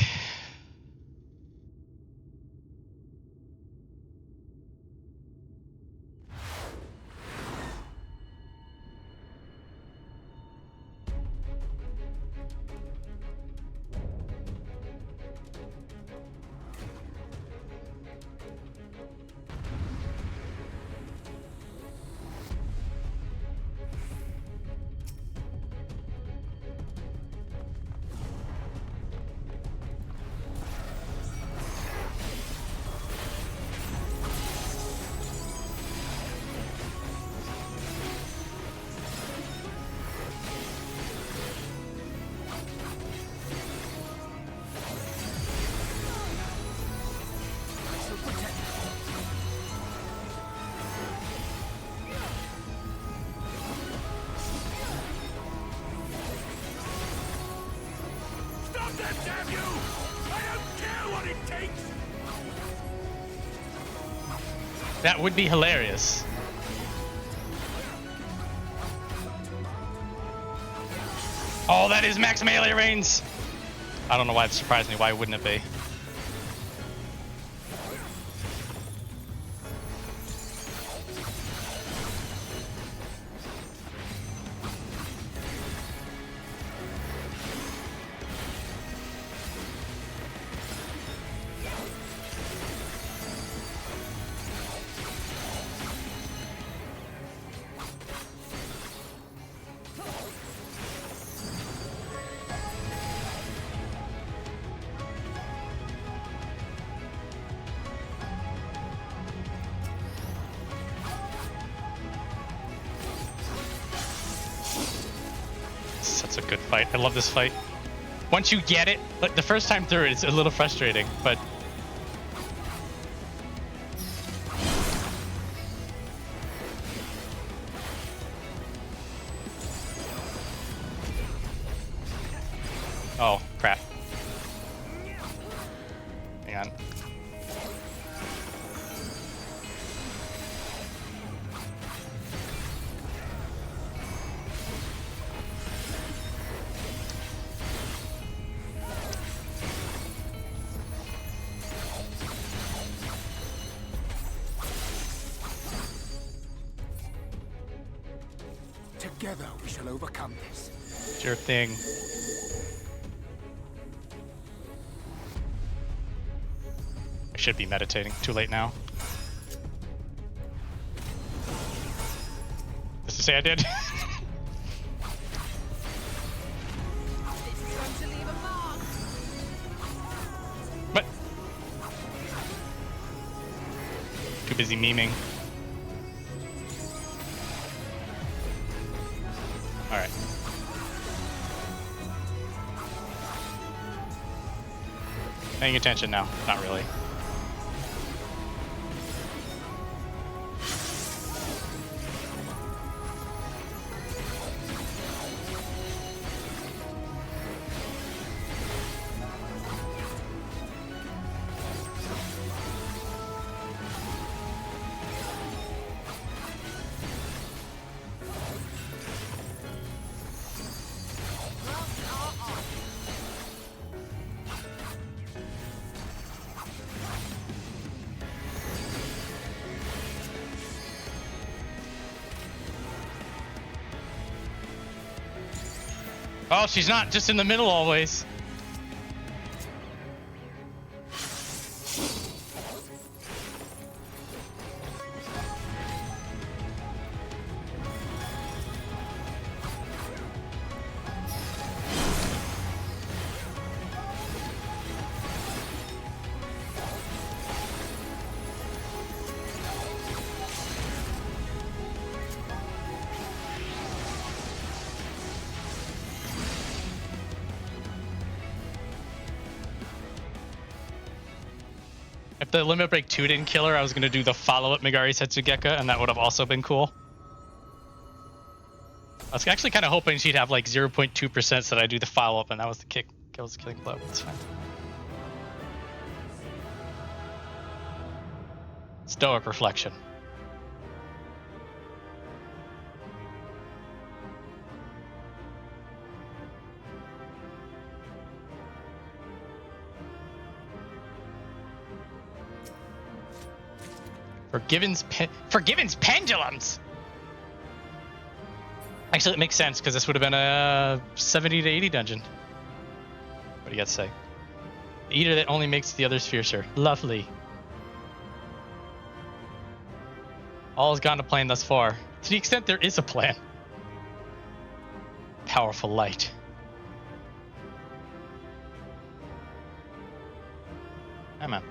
Stop that, damn you! I don't care what it takes! That would be hilarious. Oh, that is max melee range. I don't know why it surprised me. Why wouldn't it be? Such a good fight. I love this fight. Once you get it, like the first time through it, it's a little frustrating, but oh crap. Hang on. Together we shall overcome this. It's your thing. I should be meditating. Too late now. Just to say I did. What? Too busy memeing. Alright. Paying attention now. Not really. Oh, she's not just in the middle always. If the Limit Break 2 didn't kill her, I was going to do the follow-up Megari Setsugeka, and that would have also been cool. I was actually kind of hoping she'd have like 0.2% so that I do the follow-up, and that was the killing blow. It's fine. Stoic reflection. Forgiven's pendulums. Actually, it makes sense because this would have been a 70 to 80 dungeon. What do you got to say? The eater that only makes the others fiercer. Lovely. All has gone to plan thus far. To the extent there is a plan. Powerful light. Come on.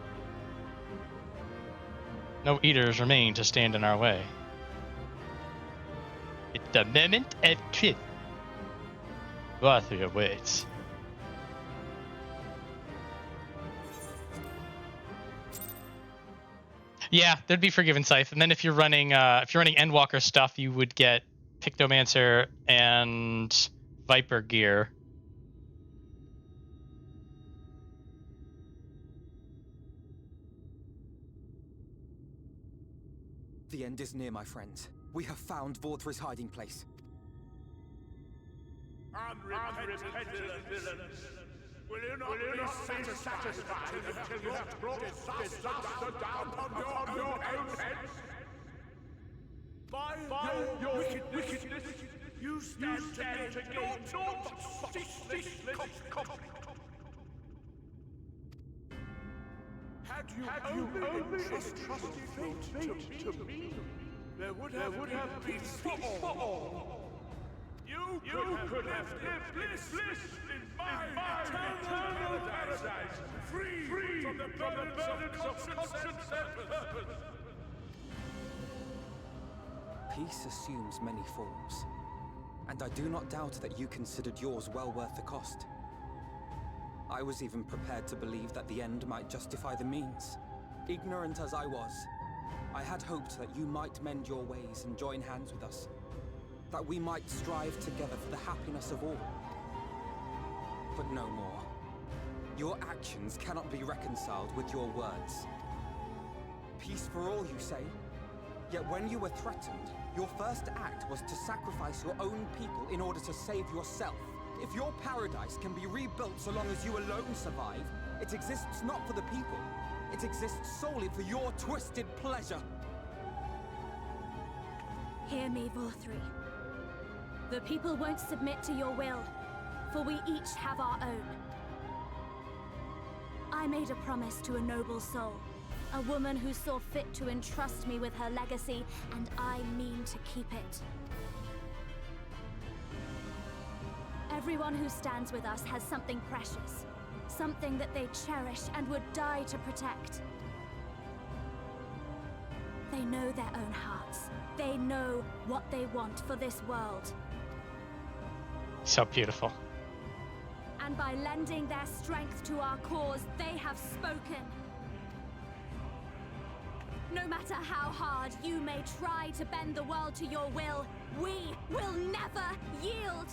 No eaters remain to stand in our way. It's the moment of truth. Vothree awaits. Yeah, there'd be Forgiven Scythe, and then if you're running Endwalker stuff, you would get Pictomancer and Viper gear. The end is near, my friends. We have found Vorthry's hiding place. Unrepentant villains! Will you not be satisfied until you have brought disaster down upon your own heads? By your wickedness, you stand to gain naught but ceaseless Had you only trusted fate to me, there would have been peace for all. You could have lived bliss in my eternal paradise, free from the burdens of constant purpose. Peace assumes many forms, and I do not doubt that you considered yours well worth the cost. I was even prepared to believe that the end might justify the means. Ignorant as I was, I had hoped that you might mend your ways and join hands with us. That we might strive together for the happiness of all. But no more. Your actions cannot be reconciled with your words. Peace for all, you say? Yet when you were threatened, your first act was to sacrifice your own people in order to save yourself. If your paradise can be rebuilt so long as you alone survive, it exists not for the people. It exists solely for your twisted pleasure. Hear me, Vorthry. The people won't submit to your will, for we each have our own. I made a promise to a noble soul, a woman who saw fit to entrust me with her legacy, and I mean to keep it. Everyone who stands with us has something precious, something that they cherish and would die to protect. They know their own hearts. They know what they want for this world. So beautiful. And by lending their strength to our cause, they have spoken. No matter how hard you may try to bend the world to your will, we will never yield!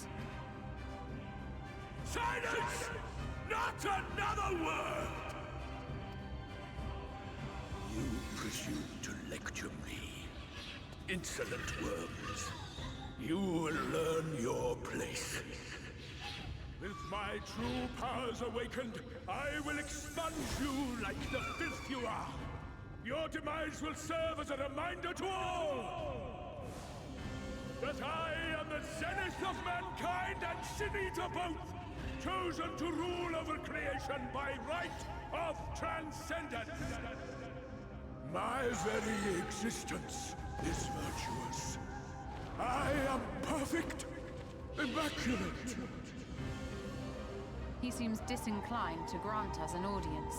Silence! Not another word! You presume to lecture me. Insolent worms. You will learn your place. With my true powers awakened, I will expunge you like the filth you are. Your demise will serve as a reminder to all that I am the zenith of mankind and Sin-Eater both, chosen to rule over creation by right of transcendence. My very existence is virtuous. I am perfect, immaculate. He seems disinclined to grant us an audience.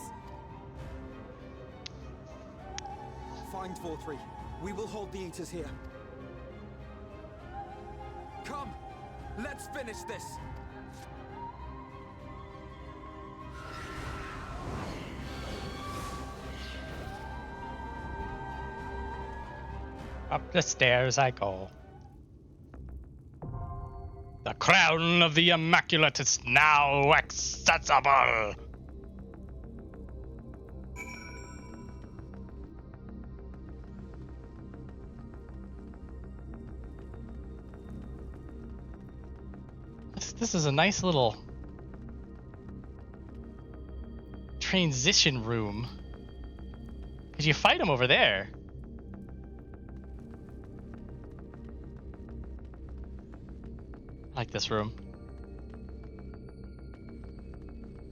Find Vorthry. We will hold the Eaters here. Come! Let's finish this! Up the stairs I go. The crown of the Immaculate is now accessible. This is a nice little transition room. Because you fight him over there. I like this room.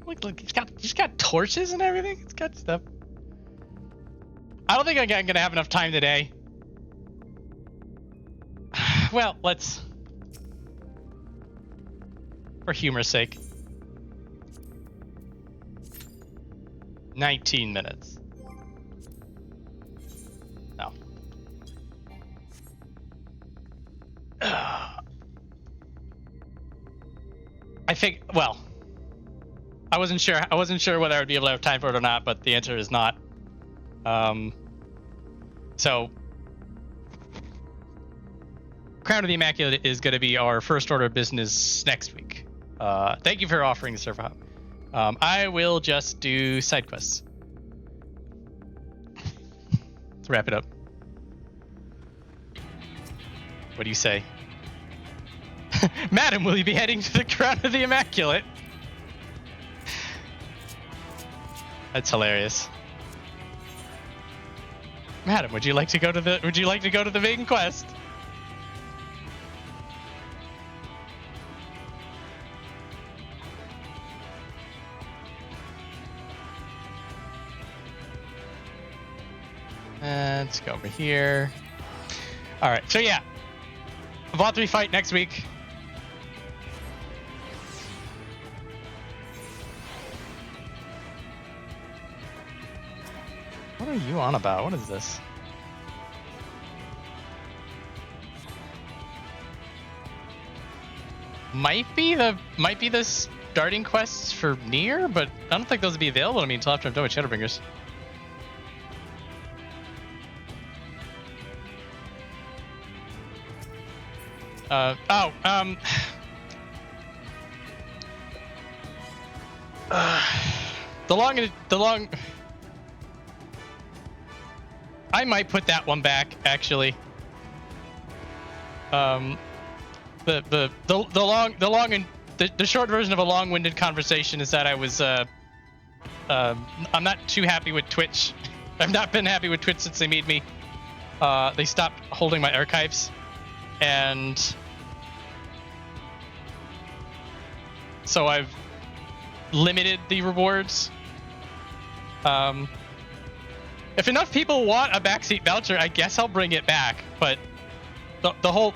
Look, it's got torches and everything. It's got stuff. I don't think I'm gonna have enough time today. Well, let's, for humor's sake, 19 minutes. No. I think, well, I wasn't sure whether I would be able to have time for it or not, but the answer is not. So Crown of the Immaculate is going to be our first order of business next week. Thank you for offering the server hub. I will just do side quests. Let's wrap it up. What do you say? Madam, will you be heading to the Crown of the Immaculate? That's hilarious. Madam, would you like to go to the main quest? Let's go over here. All right, so yeah, VOD3 fight next week. What are you on about? What is this? Might be the starting quests for Nier, but I don't think those would be available to me until after I'm done with Shadowbringers. The long. I might put that one back, actually. The short version of a long-winded conversation is that I was I'm not too happy with Twitch. I've not been happy with Twitch since they made me. They stopped holding my archives, and so I've limited the rewards. If enough people want a backseat voucher, I guess I'll bring it back. But the whole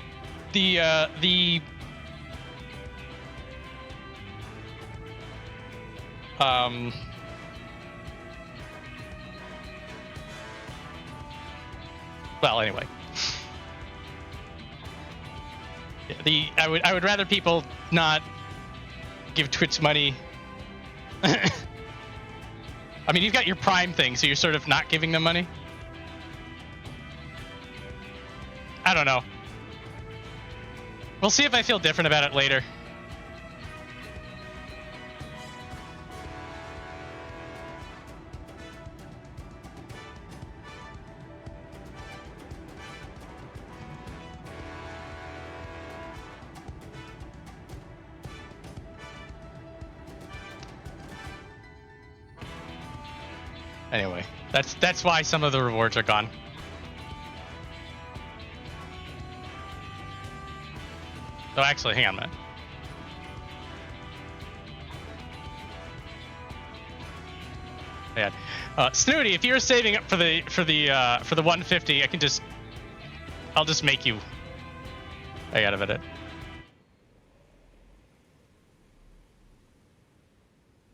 well, anyway, I would rather people not give Twitch money. I mean, you've got your Prime thing, so you're sort of not giving them money. I don't know. We'll see if I feel different about it later. Anyway, that's why some of the rewards are gone. Oh, actually, hang on a minute. Yeah, Snooty, if you're saving up for the 150, I'll just make you. I got a minute.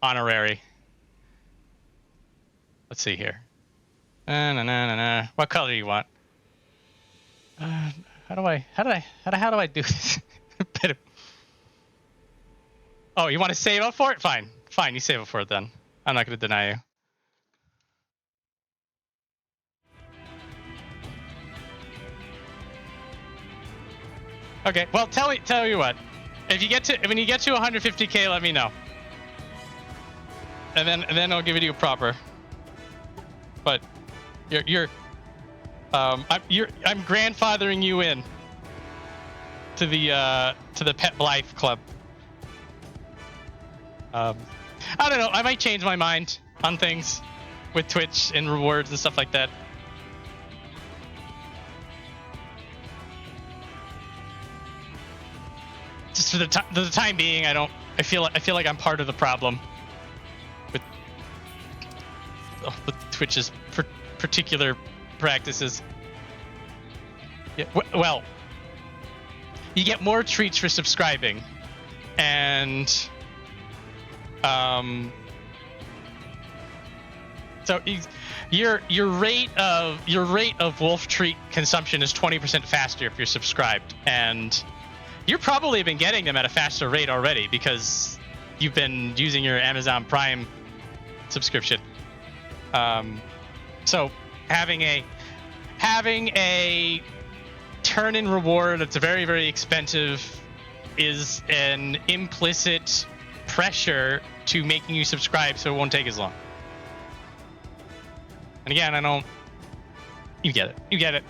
Honorary. Let's see here. What color do you want? How do I do this? Oh, you want to save up for it? Fine, you save up for it then. I'm not going to deny you. Okay, well, tell you what. When you get to 150K, let me know, and then I'll give it to you proper. But I'm grandfathering you in to the Pet Life Club. I don't know. I might change my mind on things with Twitch and rewards and stuff like that. Just for the time being, I feel like I'm part of the problem with Twitch's particular practices. Yeah, well, you get more treats for subscribing, and so your rate of wolf treat consumption is 20% faster if you're subscribed, and you've probably been getting them at a faster rate already because you've been using your Amazon Prime subscription. So having a turn-in reward that's very, very expensive is an implicit pressure to making you subscribe, so it won't take as long. And again, you get it.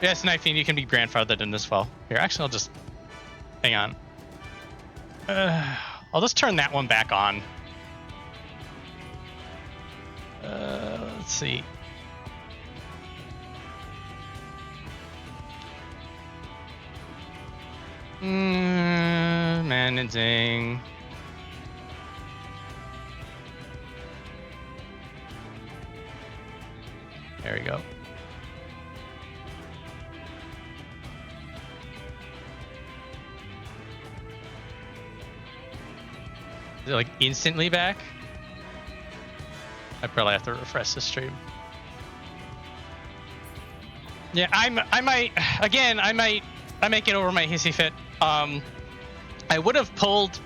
Yes, Knifing, you can be grandfathered in as well. Here, actually, I'll just hang on. I'll just turn that one back on. Let's see. Managing. There we go. Is it like instantly back? I probably have to refresh the stream. Yeah, I might get over my hissy fit. I would have pulled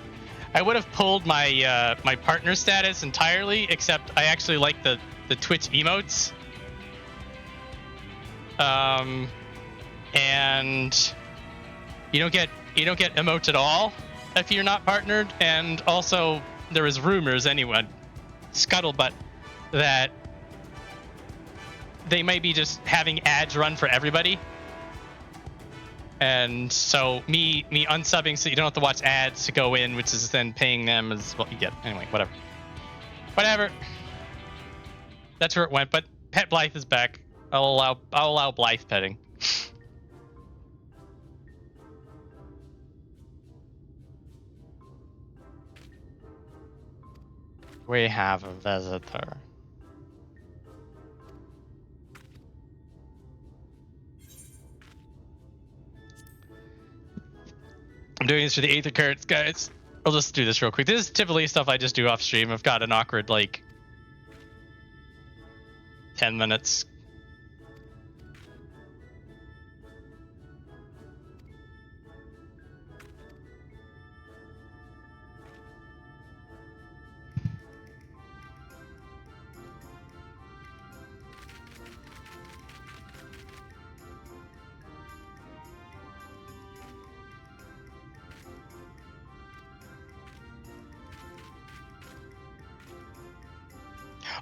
my my partner status entirely, except I actually like the Twitch emotes. And you don't get emotes at all if you're not partnered. And also there is rumors, anyway, scuttlebutt, that they might be just having ads run for everybody. And so me unsubbing so you don't have to watch ads to go in, which is then paying them is what you get. Anyway, whatever. That's where it went. But Pet Blythe is back. I'll allow Blythe petting. We have a visitor. I'm doing this for the Aether cards, guys. I'll just do this real quick. This is typically stuff I just do off stream. I've got an awkward, like, 10 minutes.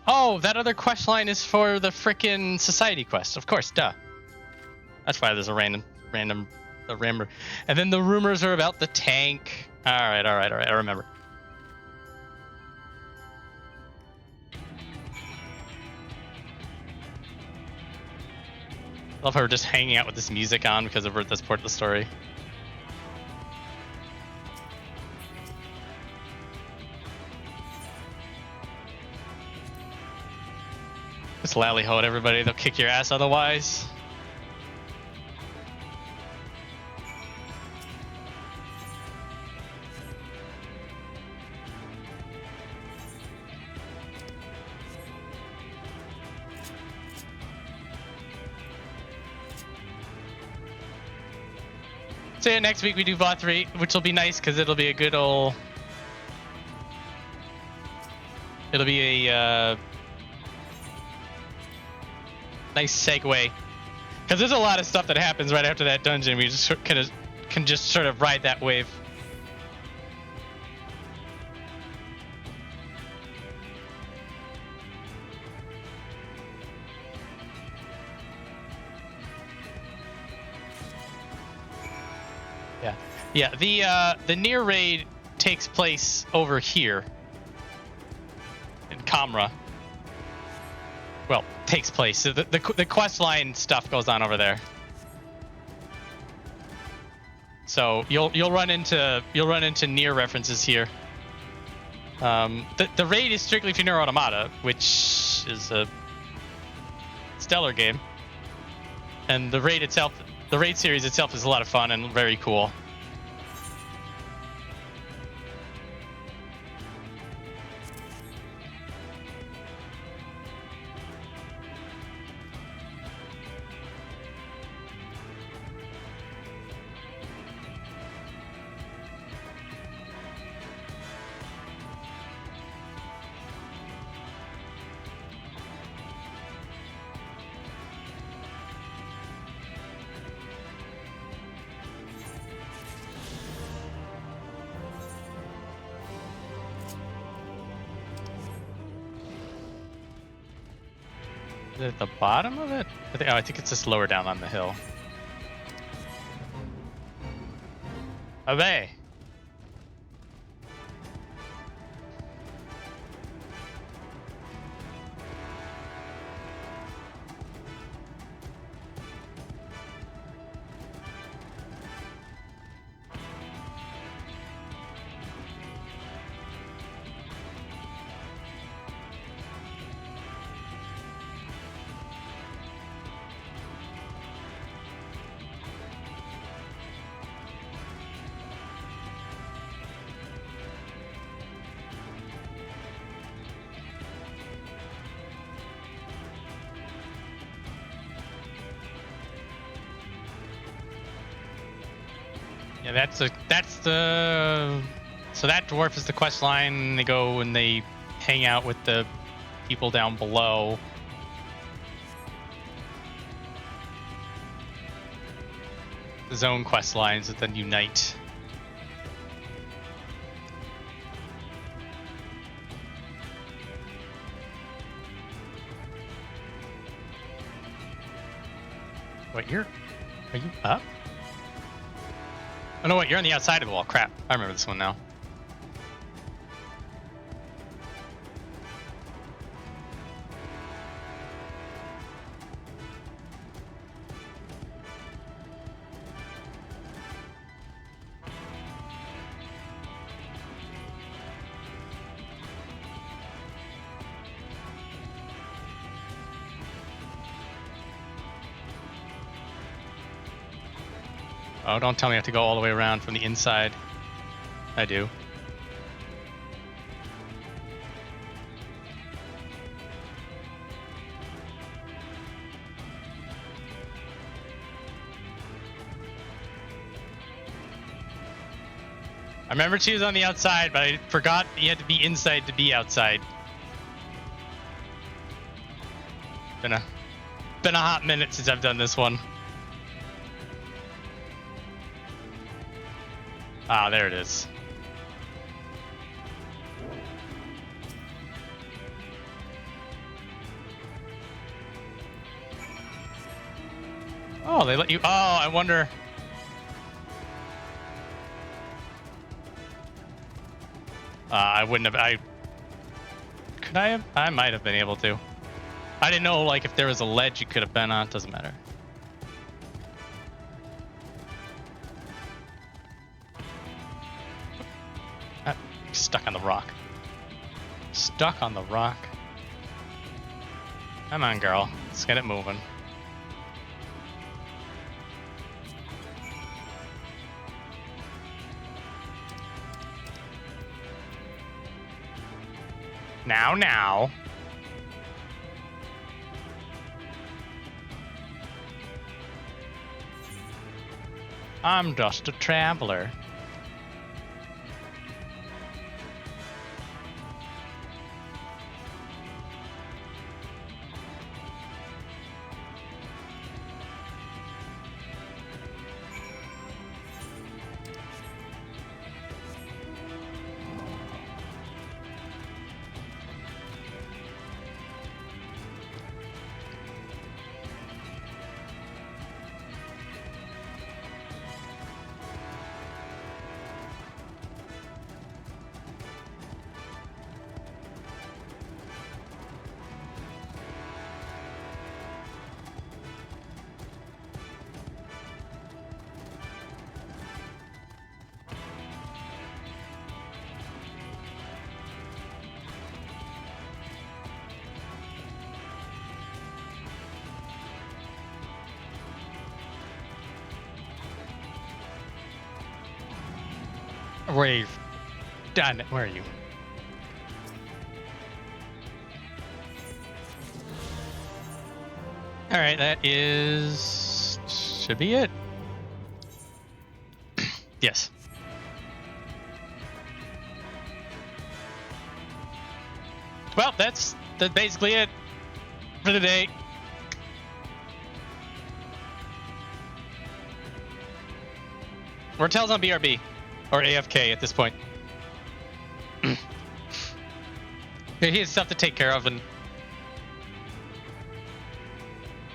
Oh, that other quest line is for the frickin' society quest. Of course, duh. That's why there's a random rumor. And then the rumors are about the tank. All right. I remember. Love her just hanging out with this music on because of this part of the story. Just lally-ho at everybody, they'll kick your ass otherwise. So yeah, next week we do VOD 3, which will be nice because it'll be a good old... It'll be a... nice segue, because there's a lot of stuff that happens right after that dungeon. We just can just sort of ride that wave. Yeah. The near raid takes place over here in Kamra. Well, takes place. So the quest line stuff goes on over there. So you'll run into near references here. The raid is strictly for Near Automata, which is a stellar game, and the raid series itself is a lot of fun and very cool. Is it at the bottom of it? I think it's just lower down on the hill. Away! Yeah, so that dwarf is the quest line. They go and they hang out with the people down below. The zone quest lines that then unite. Wait, are you up? Oh no, wait, you're on the outside of the wall. Crap, I remember this one now. Oh, don't tell me I have to go all the way around from the inside. I do. I remember she was on the outside, but I forgot you had to be inside to be outside. Been a hot minute since I've done this one. Ah, there it is. Oh, they let you. Oh, I wonder. I wouldn't have. Could I have? I might have been able to. I didn't know, like, if there was a ledge you could have been on. It doesn't matter. Stuck on the rock. Stuck on the rock. Come on, girl. Let's get it moving. Now. I'm just a traveler. We've done it. Where are you? All right, that should be it. Yes. Well, that's basically it for the day. Ratel's on BRB or AFK at this point. He has stuff to take care of, and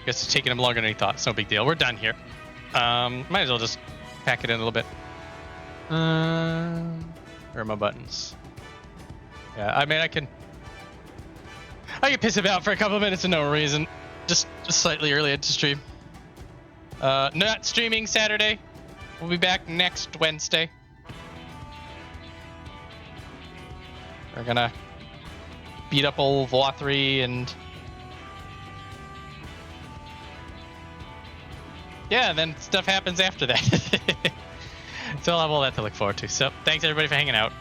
I guess it's taking him longer than he thought. It's no big deal. We're done here. Might as well just pack it in a little bit. Where are my buttons? Yeah, I mean, I can piss about for a couple of minutes for no reason. Just slightly early into stream. Not streaming Saturday. We'll be back next Wednesday. We're gonna beat up old VFXIV and yeah, then stuff happens after that. So I'll have all that to look forward to. So thanks everybody for hanging out.